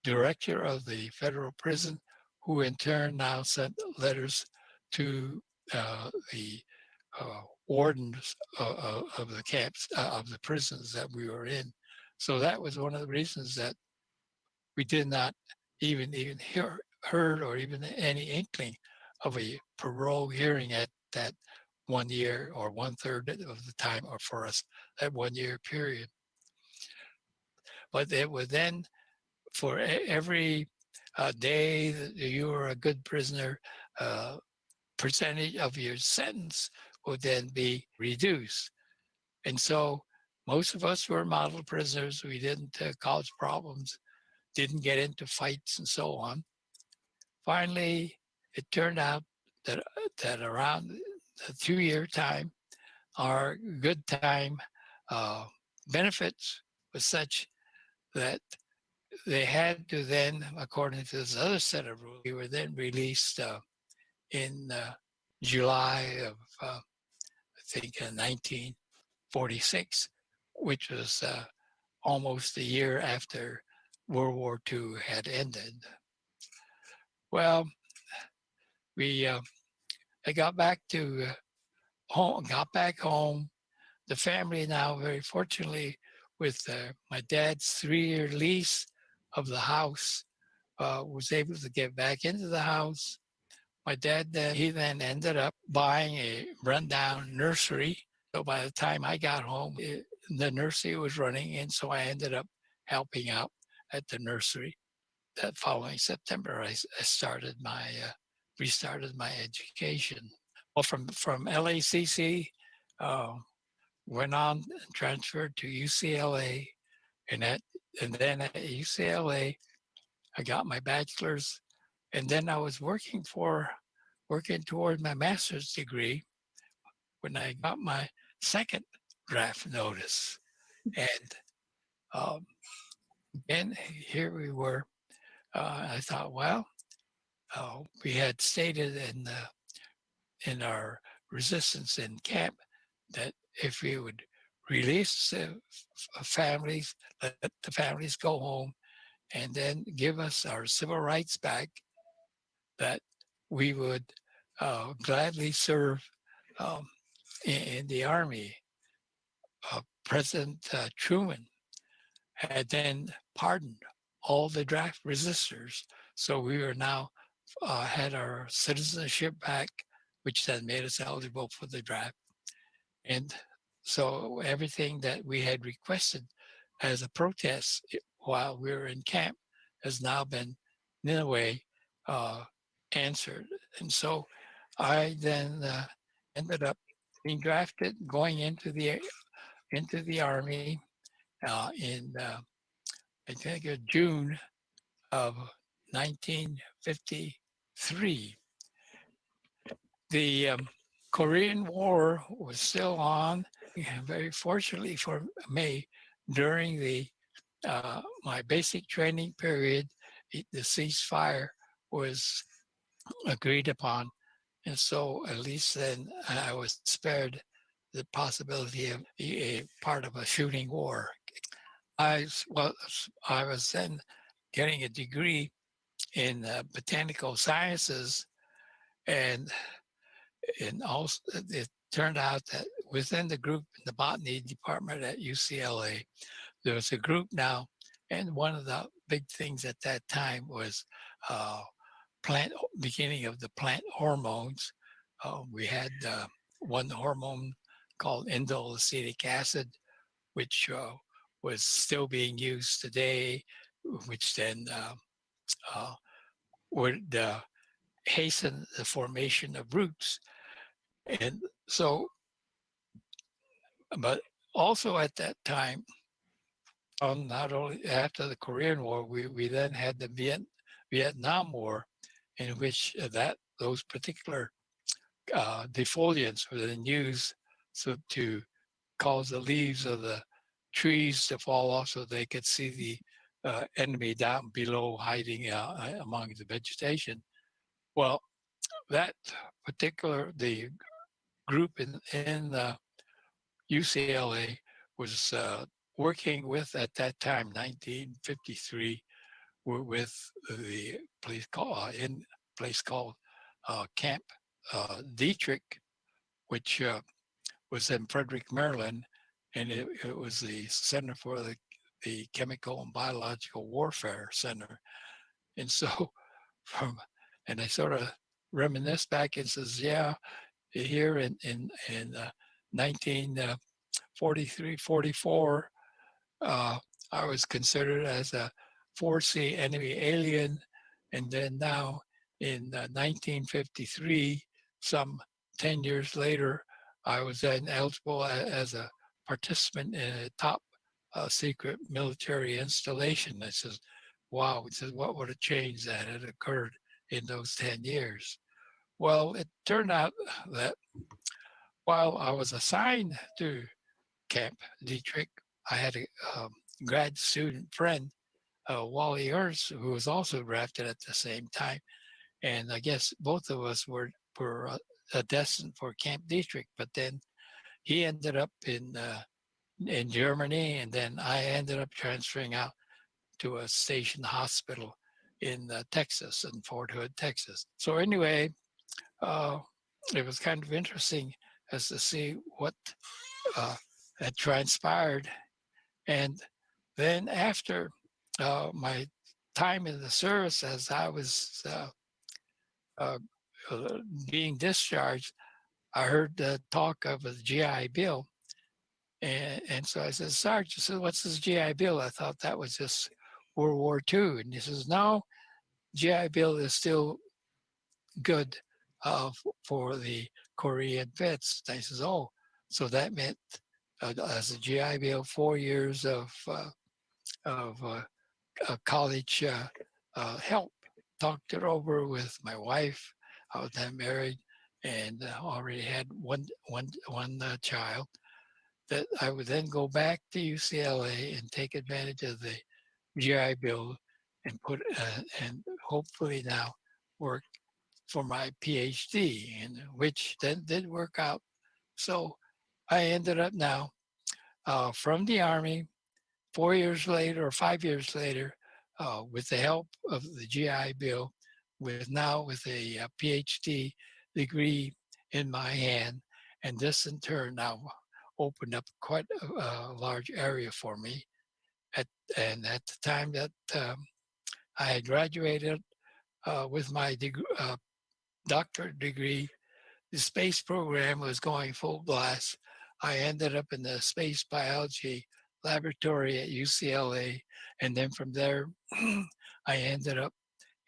director of the federal prison, who in turn now sent letters to the wardens of the camps, of the prisons that we were in. So that was one of the reasons that we did not even heard or even any inkling of a parole hearing at that 1 year or 1/3 of the time, or for us, that 1 year period. But it was then for every day that you were a good prisoner, uh, percentage of your sentence would then be reduced. And so most of us were model prisoners. We didn't cause problems, didn't get into fights and so on. Finally, it turned out that around the 2 year time, our good time uh, benefits was such that they had to then, according to this other set of rules, we were then released in July of, I think, 1946, which was almost a year after World War II had ended. Well, we I got back to home, got back home. The family now, very fortunately, with my dad's 3 year lease of the house, was able to get back into the house. My dad then he then ended up buying a rundown nursery. So by the time I got home, the nursery was running, and so I ended up helping out at the nursery. That following September, I started my restarted my education. Well, from LACC, uh, went on and transferred to UCLA, and at and then at UCLA, I got my bachelor's, and then I was working toward my master's degree when I got my second draft notice. And um, and here we were. I thought, well, we had stated in our resistance in camp that if we would release the families, let the families go home, and then give us our civil rights back, that we would gladly serve um, in the army. President Truman had then pardoned all the draft resistors, so we were now had our citizenship back, which then made us eligible for the draft. And so everything that we had requested as a protest while we were in camp has now been, in a way, uh, answered. And so I then ended up being drafted, going into the army in I think June of 1953. The Korean War was still on. Very fortunately for me, during my basic training period, the ceasefire was agreed upon. And so at least then I was spared the possibility of a part of a shooting war. I was then getting a degree in botanical sciences, and also it turned out that within the group in the botany department at UCLA, there was a group now, and one of the big things at that time was uh, plant beginning of the plant hormones. We had one hormone called indolacetic acid, which was still being used today, which then uh, would hasten the formation of roots. And so, but also at that time, not only after the Korean War, we then had the Vietnam War, in which those particular defoliants were then used to cause the leaves of the trees to fall off so they could see the enemy down below hiding among the vegetation. Well, that the group in UCLA was working with at that time, 1953, with the place called Camp Dietrich, which was in Frederick, Maryland, and it was the Center for the Chemical and Biological Warfare Center. And so from, and I sort of reminisce back and says, yeah, here in 1943, 44, I was considered as a 4C enemy alien. And then now in 1953, some 10 years later, I was then eligible as a participant in a top secret military installation. I says, wow, it says, what would have changed that had occurred in those 10 years? Well, it turned out that while I was assigned to Camp Dietrich, I had a grad student friend, Wally Ernst, who was also drafted at the same time. And I guess both of us were destined for Camp Dietrich, but then he ended up in Germany, and then I ended up transferring out to a station hospital in Texas, in Fort Hood, Texas. So anyway, it was kind of interesting as to see what had transpired. And then after my time in the service, as I was uh, being discharged, I heard the talk of a GI Bill. And so I said, Sarge, I said, what's this GI Bill? I thought that was just World War II. And he says, no, GI Bill is still good for the Korean vets. And I says, oh, so that meant as a GI Bill, 4 years of college help. Talked it over with my wife. I was then married and already had one child. That I would then go back to UCLA and take advantage of the GI Bill and and hopefully now work for my PhD, and which then did work out. So I ended up now from the Army 4 years later or 5 years later, with the help of the GI Bill, with a PhD degree in my hand, and this in turn now opened up quite a large area for me. And at the time that I had graduated with my doctorate degree, the space program was going full blast. I ended up in the space biology laboratory at UCLA. And then from there, I ended up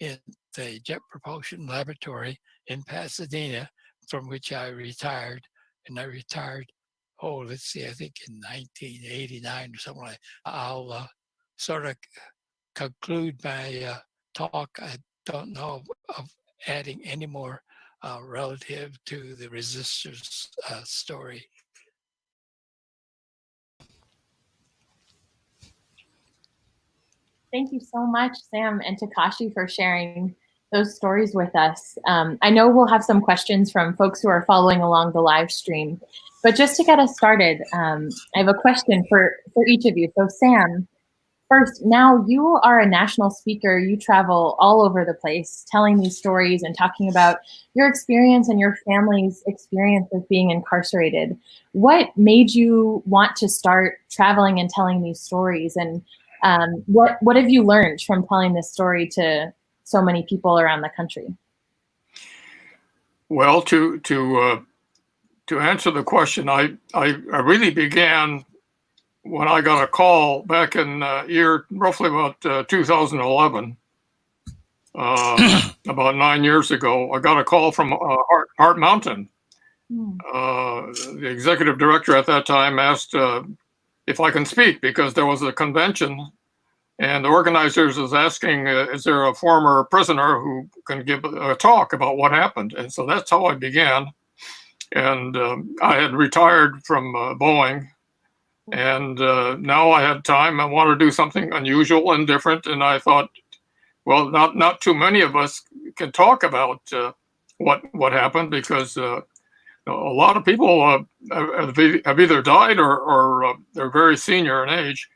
in the Jet Propulsion Laboratory in Pasadena, from which I retired. And I retired, let's see, I think in 1989 or something like that. I'll sort of conclude my talk. I don't know of adding any more relative to the resistors story. Thank you so much, Sam and Takashi, for sharing those stories with us. I know we'll have some questions from folks who are following along the live stream, but just to get us started, I have a question for each of you. So Sam, first, now you are a national speaker. You travel all over the place telling these stories and talking about your experience and your family's experience of being incarcerated. What made you want to start traveling and telling these stories? And what have you learned from telling this story to so many people around the country? Well, to answer the question, I really began when I got a call back in year roughly about 2011, about 9 years ago. I got a call from Heart Mountain. The executive director at that time asked if I can speak because there was a convention, and the organizers was asking, is there a former prisoner who can give a talk about what happened? And so that's how I began. And I had retired from Boeing. And now I had time. I wanted to do something unusual and different. And I thought, well, not too many of us can talk about what happened because a lot of people have either died or they're very senior in age.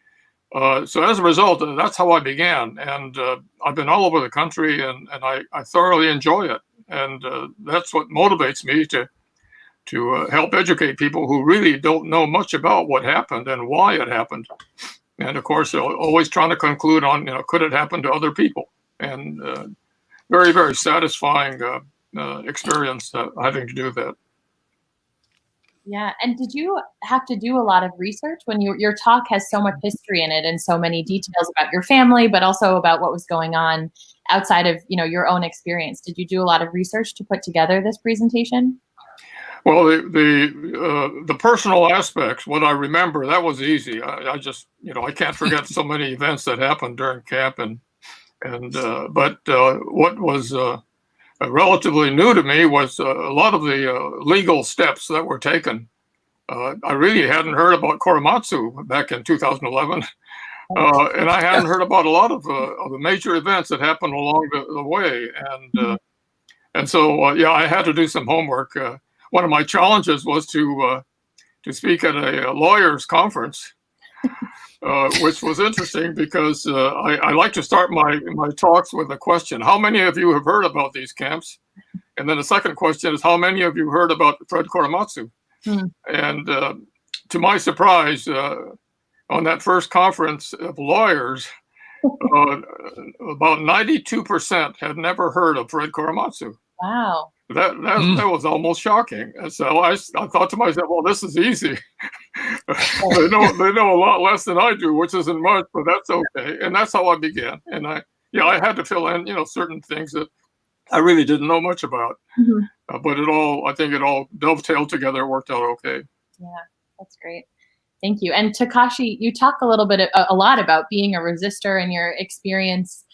So as a result, that's how I began. And I've been all over the country, and I thoroughly enjoy it. And that's what motivates me to help educate people who really don't know much about what happened and why it happened. And of course, always trying to conclude on, could it happen to other people? And very, very satisfying experience having to do that. Yeah, and did you have to do a lot of research when your talk has so much history in it and so many details about your family, but also about what was going on outside of your own experience? Did you do a lot of research to put together this presentation? Well, the personal aspects, what I remember, that was easy. I just, I can't forget so many events that happened during camp, but what was relatively new to me was a lot of the legal steps that were taken. I really hadn't heard about Korematsu back in 2011, and I hadn't heard about a lot of the major events that happened along the way, and so yeah, I had to do some homework. One of my challenges was to speak at a lawyers' conference, which was interesting because I like to start my talks with a question: how many of you have heard about these camps? And then the second question is, how many of you heard about Fred Korematsu? And to my surprise, on that first conference of lawyers, about 92% had never heard of Fred Korematsu. Wow. That was almost shocking. And so I thought to myself, well, this is easy. they know a lot less than I do, which isn't much, but that's okay. And that's how I began. And I had to fill in, certain things that I really didn't know much about. But I think it all dovetailed together, worked out okay. Yeah, that's great. Thank you. And Takashi, you talk a lot about being a resistor and your experience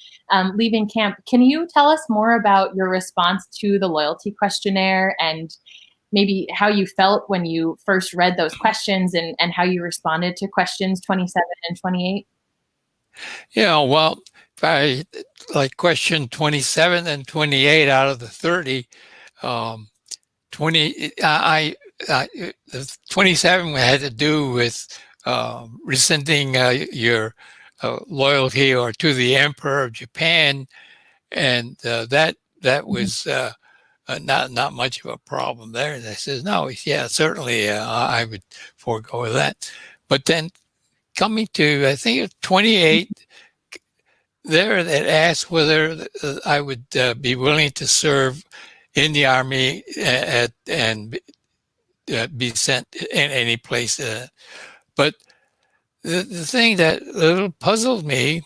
leaving camp. Can you tell us more about your response to the loyalty questionnaire and maybe how you felt when you first read those questions and how you responded to questions 27 and 28? Yeah, well, I like question 27 and 28 out of the 30. 27 had to do with rescinding your loyalty or to the Emperor of Japan, and that was not much of a problem there. And I says, no, yeah, certainly I would forego that. But then coming to, I think, 28, there that asked whether I would be willing to serve in the Army and be sent in any place. But the thing that a little puzzled me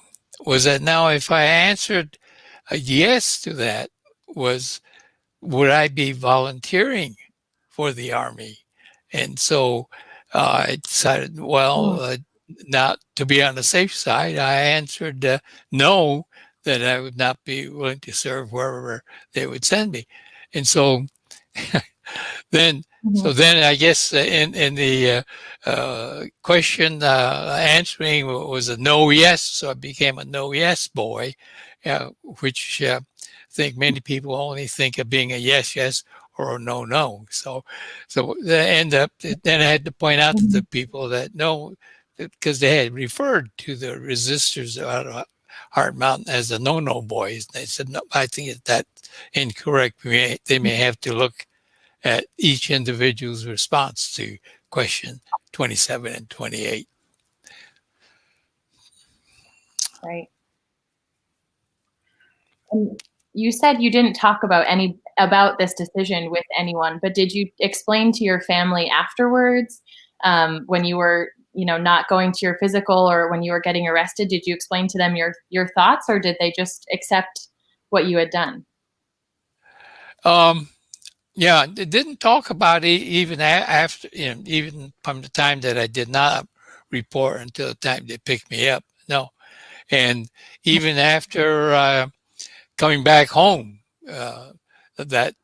was that now if I answered a yes to that, would I be volunteering for the Army? And so I decided, well, not to be on the safe side, I answered no, that I would not be willing to serve wherever they would send me. And so then I guess in the question answering was a no yes, so I became a no yes boy, which think many people only think of being a yes, yes, or a no, no. So they end up, then I had to point out to the people that no, because they had referred to the resistors out of Heart Mountain as the no, no boys. And they said, no, I think that's incorrect. They may have to look at each individual's response to question 27 and 28. Right. And you said you didn't talk about this decision with anyone, but did you explain to your family afterwards, when you were, not going to your physical or when you were getting arrested? Did you explain to them your thoughts, or did they just accept what you had done? Yeah, they didn't talk about it even after, even from the time that I did not report until the time they picked me up. No, and even after coming back home, that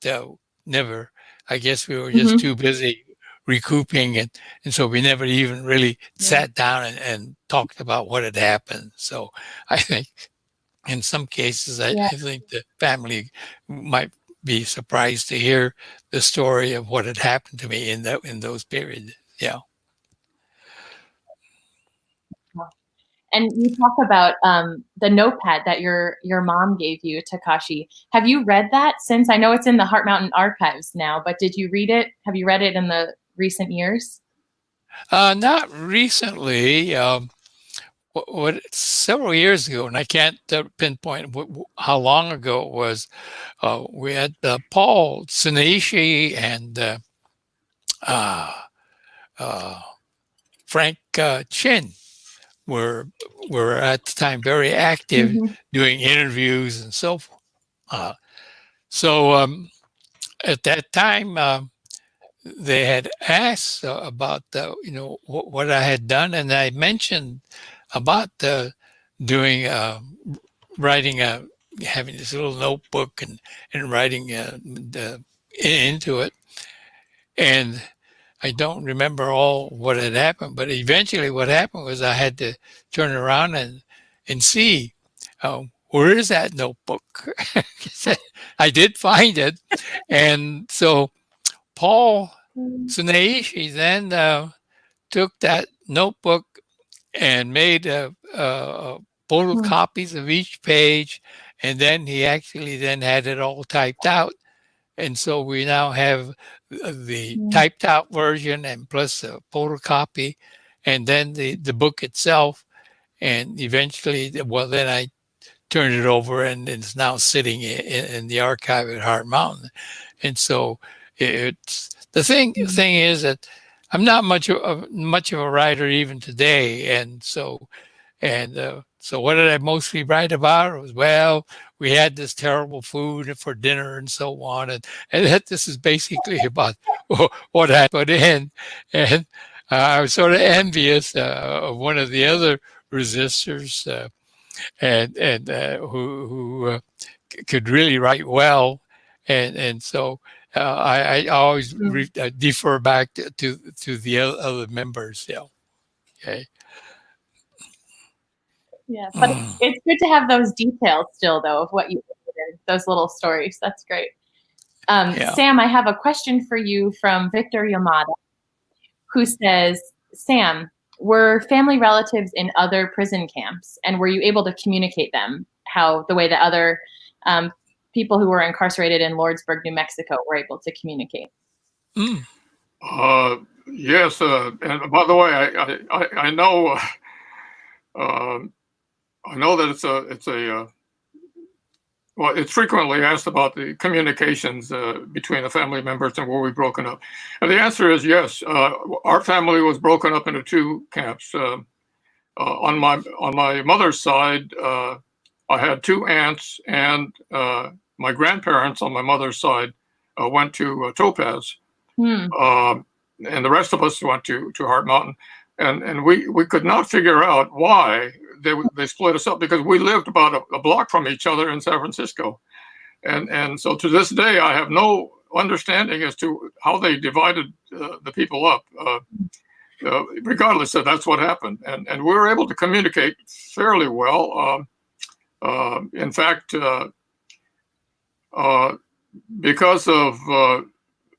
never. I guess we were just too busy recouping, and so we never even really sat down and talked about what had happened. So I think in some cases, I think the family might be surprised to hear the story of what had happened to me in those periods. Yeah. And you talk about the notepad that your mom gave you, Takashi. Have you read that since? I know it's in the Heart Mountain archives now, but did you read it? Have you read it in the recent years? Not recently. Several years ago, and I can't pinpoint how long ago it was. We had Paul Tsuneishi and Frank Chin were at the time very active doing interviews and so forth. So at that time, they had asked about what I had done, and I mentioned about doing writing having this little notebook and writing into it, and I don't remember all what had happened, but eventually what happened was I had to turn around and see where is that notebook. I did find it, and so Paul Tsuneishi then took that notebook and made photocopies of each page, and then he actually then had it all typed out. And so we now have the typed out version and plus a photocopy, and then the book itself. And eventually, well, then I turned it over, and it's now sitting in the archive at Heart Mountain. And so it's the thing is that I'm not much of a writer even today, and so what did I mostly write about? It was, well, we had this terrible food for dinner and so on, and this is basically about what I put in, and I was sort of envious of one of the other resistors, and who could really write well, and so I always defer back to the other members. Yeah. Okay. Yeah, but it's good to have those details still, though, of what you did, those little stories. That's great. Sam, I have a question for you from Victor Yamada, who says, Sam, were family relatives in other prison camps, and were you able to communicate the way that other people who were incarcerated in Lordsburg, New Mexico were able to communicate? Yes, and by the way, I know that it's frequently asked about the communications between the family members and were we broken up, and the answer is yes. Our family was broken up into two camps. On my mother's side, I had two aunts, and my grandparents on my mother's side went to Topaz, and the rest of us went to Heart Mountain, and we could not figure out why they split us up, because we lived about a block from each other in San Francisco, and so to this day I have no understanding as to how they divided the people up. Regardless, that's what happened, and we were able to communicate fairly well. In fact, because of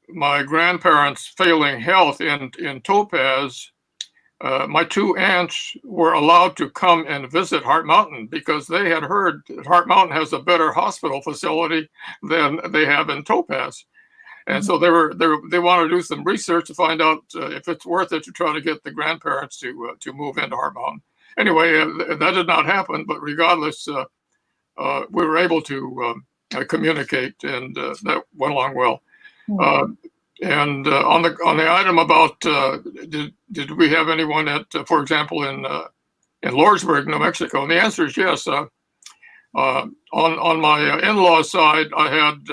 my grandparents' failing health in Topaz, my two aunts were allowed to come and visit Heart Mountain because they had heard that Heart Mountain has a better hospital facility than they have in Topaz. And so they wanted to do some research to find out if it's worth it to try to get the grandparents to move into Heart Mountain. Anyway, that did not happen, but regardless, we were able to communicate, and that went along well. And on the item about did we have anyone at, for example, in Lordsburg, New Mexico? And the answer is yes. On my in-law side, I had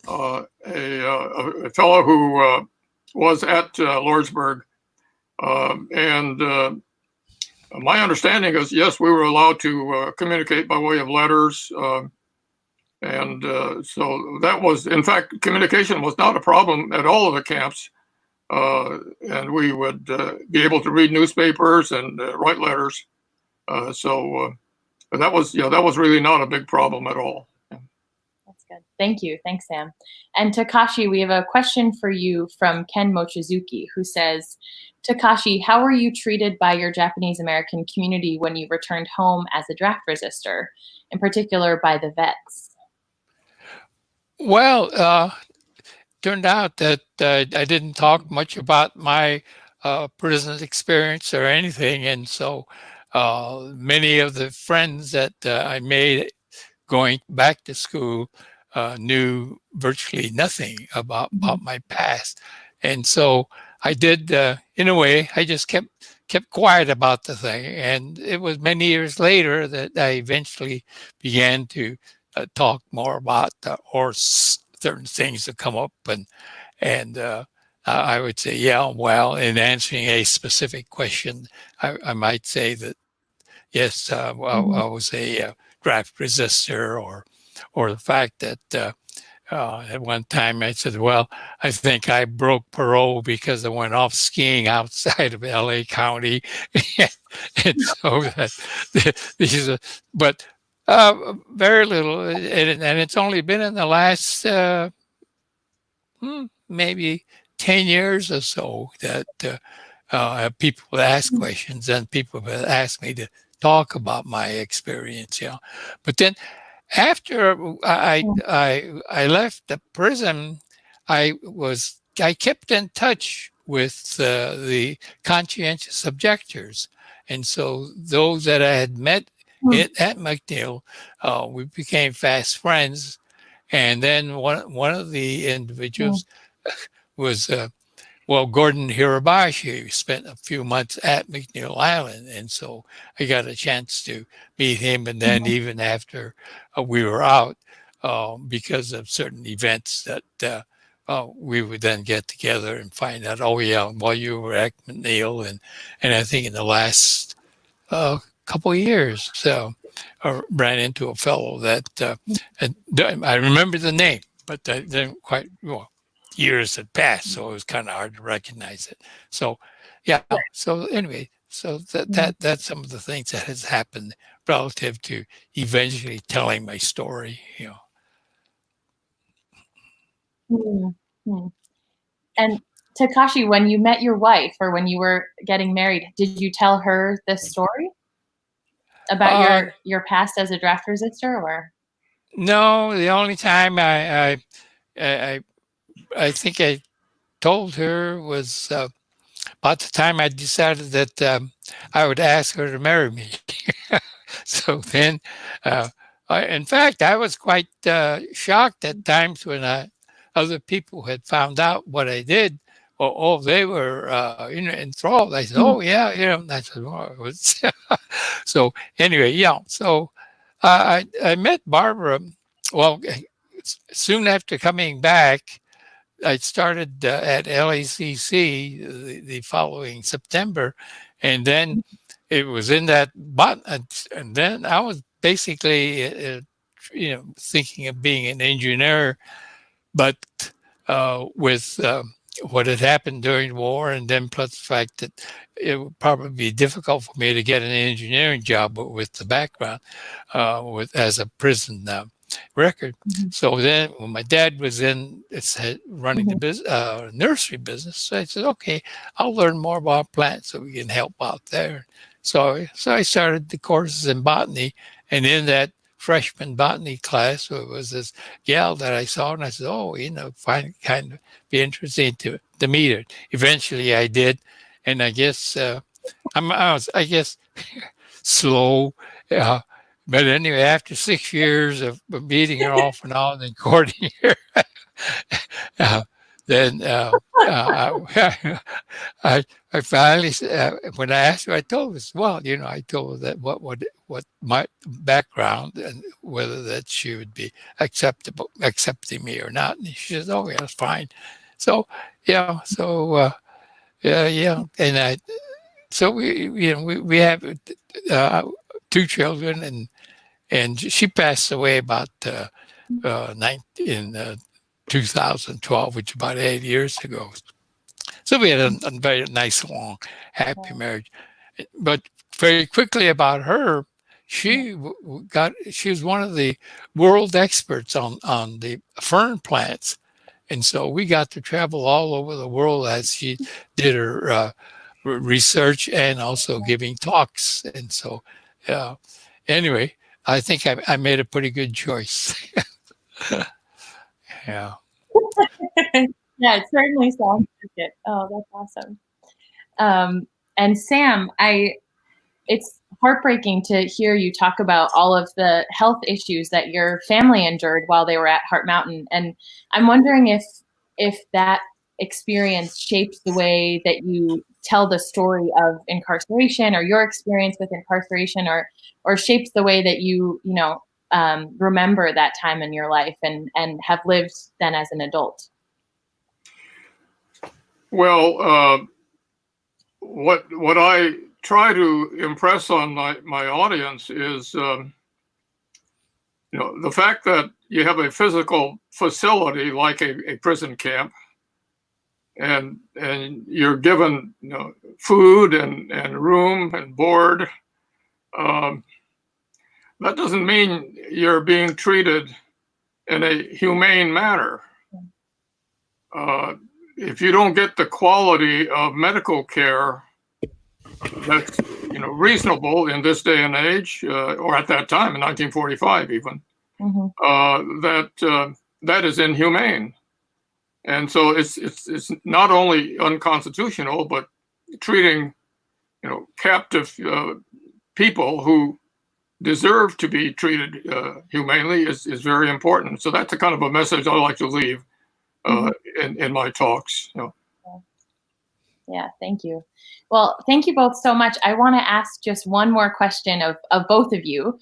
a fellow who was at Lordsburg, and my understanding is yes, we were allowed to communicate by way of letters. And so that was, in fact, communication was not a problem at all of the camps. And we would be able to read newspapers and write letters. So that was really not a big problem at all. That's good. Thank you. Thanks, Sam. And Takashi, we have a question for you from Ken Mochizuki, who says, Takashi, how were you treated by your Japanese American community when you returned home as a draft resistor, in particular by the vets? Well, turned out that I didn't talk much about my prison experience or anything, and so many of the friends that I made going back to school knew virtually nothing about my past, and so I did, in a way, I just kept quiet about the thing, and it was many years later that I eventually began to talk more about or certain things that come up, and I would say, yeah, well, in answering a specific question, I might say that yes, well, I was a draft resistor, or the fact that at one time I said, well, I think I broke parole because I went off skiing outside of LA County, and so these are, but. Very little, and it's only been in the last maybe 10 years or so that people ask questions, and people have asked me to talk about my experience. But then after I left the prison, I kept in touch with the conscientious objectors, and so those that I had met at McNeil, we became fast friends. And then one of the individuals was, Gordon Hirabashi spent a few months at McNeil Island. And so I got a chance to meet him. And then even after we were out, because of certain events that we would then get together and find out, oh, yeah, well, you were at McNeil. And I think in the last couple of years, so I ran into a fellow that I remember the name, but I didn't quite. Well, years had passed, so it was kind of hard to recognize it. So, yeah. So anyway, so that's some of the things that has happened relative to eventually telling my story. And Takashi, when you met your wife or when you were getting married, did you tell her this story about your past as a draft resistor, or? No, the only time I think I told her was about the time I decided that I would ask her to marry me. So then, in fact, I was quite shocked at times when other people had found out what I did. Oh, they were enthralled. I said, "Oh, yeah," I said, "Well, it was." So anyway, yeah. So I met Barbara. Well, soon after coming back, I started at LACC the following September, and then it was in that and then I was basically, thinking of being an engineer, but with what had happened during the war, and then plus the fact that it would probably be difficult for me to get an engineering job with the background as a prison record. Mhm. So then when my dad was running the nursery business, so I said, okay, I'll learn more about plants so we can help out there. So I started the courses in botany, and in that freshman botany class, it was this gal that I saw, and I said, oh, find kind of be interesting to meet her. Eventually I did, and I guess I guess slow. But anyway, after 6 years of meeting her off and on and courting her, uh, then I finally, when I asked her, I told her, well, I told her that what my background and whether that she would be accepting me or not. And she says, oh, yeah, that's fine. So, and so we have uh, two children, and she passed away about in 2012, which is about 8 years ago. So we had a very nice, long, happy marriage. But very quickly about her, she was one of the world experts on the fern plants. And so we got to travel all over the world as she did her research and also giving talks. And so, anyway, I think I made a pretty good choice. Yeah. Yeah, it certainly sounds like it. Oh, that's awesome. And Sam, it's heartbreaking to hear you talk about all of the health issues that your family endured while they were at Heart Mountain. And I'm wondering if that experience shapes the way that you tell the story of incarceration, or your experience with incarceration, or shapes the way that you remember that time in your life and have lived then as an adult. Well, what I try to impress on my audience is, the fact that you have a physical facility like a prison camp, and you're given food and room and board. That doesn't mean you're being treated in a humane manner. If you don't get the quality of medical care that's reasonable in this day and age, or at that time in 1945 even, that is inhumane. And so it's not only unconstitutional, but treating captive people who deserve to be treated humanely is very important. So that's the kind of a message I like to leave in my talks. Yeah, thank you. Well, thank you both so much. I want to ask just one more question of both of you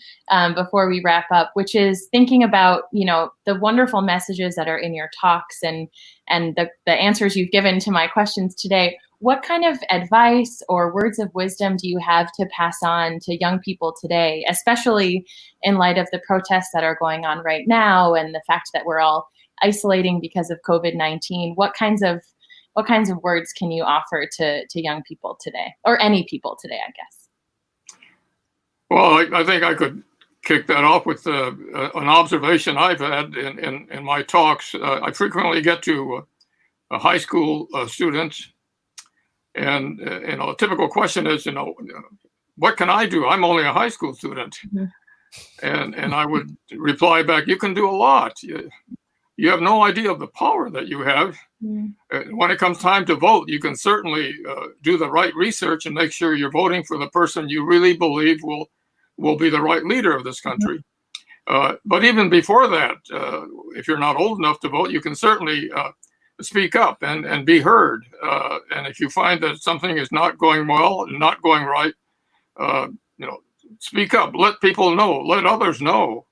before we wrap up, which is thinking about, the wonderful messages that are in your talks and the answers you've given to my questions today. What kind of advice or words of wisdom do you have to pass on to young people today, especially in light of the protests that are going on right now and the fact that we're all isolating because of COVID-19? What kinds of words can you offer to young people today, or any people today, I guess? Well, I think I could kick that off with an observation I've had in my talks. I frequently get to high school students, and a typical question is, what can I do? I'm only a high school student. And I would reply back, you can do a lot. You have no idea of the power that you have. When it comes time to vote, you can certainly do the right research and make sure you're voting for the person you really believe will be the right leader of this country. But even before that, if you're not old enough to vote, you can certainly speak up and be heard. And if you find that something is not going well and not going right, speak up. Let people know. Let others know.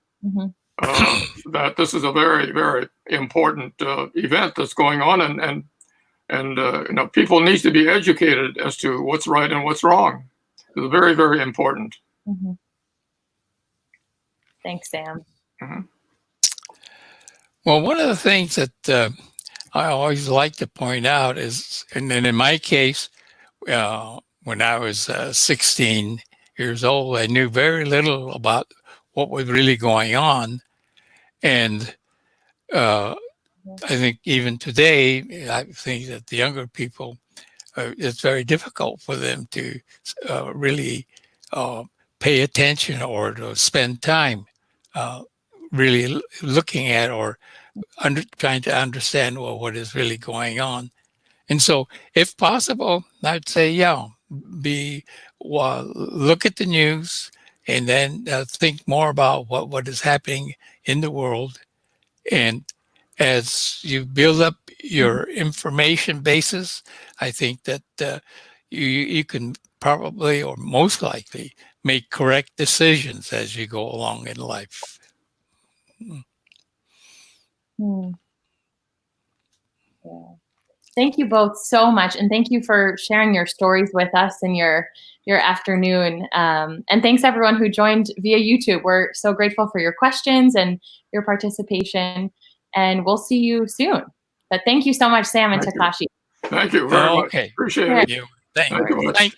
That this is a very, very important event that's going on, and people need to be educated as to what's right and what's wrong. It's very, very important. Thanks, Sam. Well, one of the things that I always like to point out is, and then in my case, when I was 16 years old, I knew very little about what was really going on. And I think even today, I think that the younger people, it's very difficult for them to really pay attention or to spend time really looking at or trying to understand what is really going on. And so, if possible, I'd say, yeah, look at the news and then think more about what is happening in the world. And as you build up your information basis, I think that you can probably or most likely make correct decisions as you go along in life. Hmm. Yeah. Thank you both so much, and thank you for sharing your stories with us in your afternoon. And thanks everyone who joined via YouTube. We're so grateful for your questions and your participation, and we'll see you soon. But thank you so much, Sam and Thank you. Takashi. Thank you very much. Okay. Appreciate Yeah. it. You, Thank you much.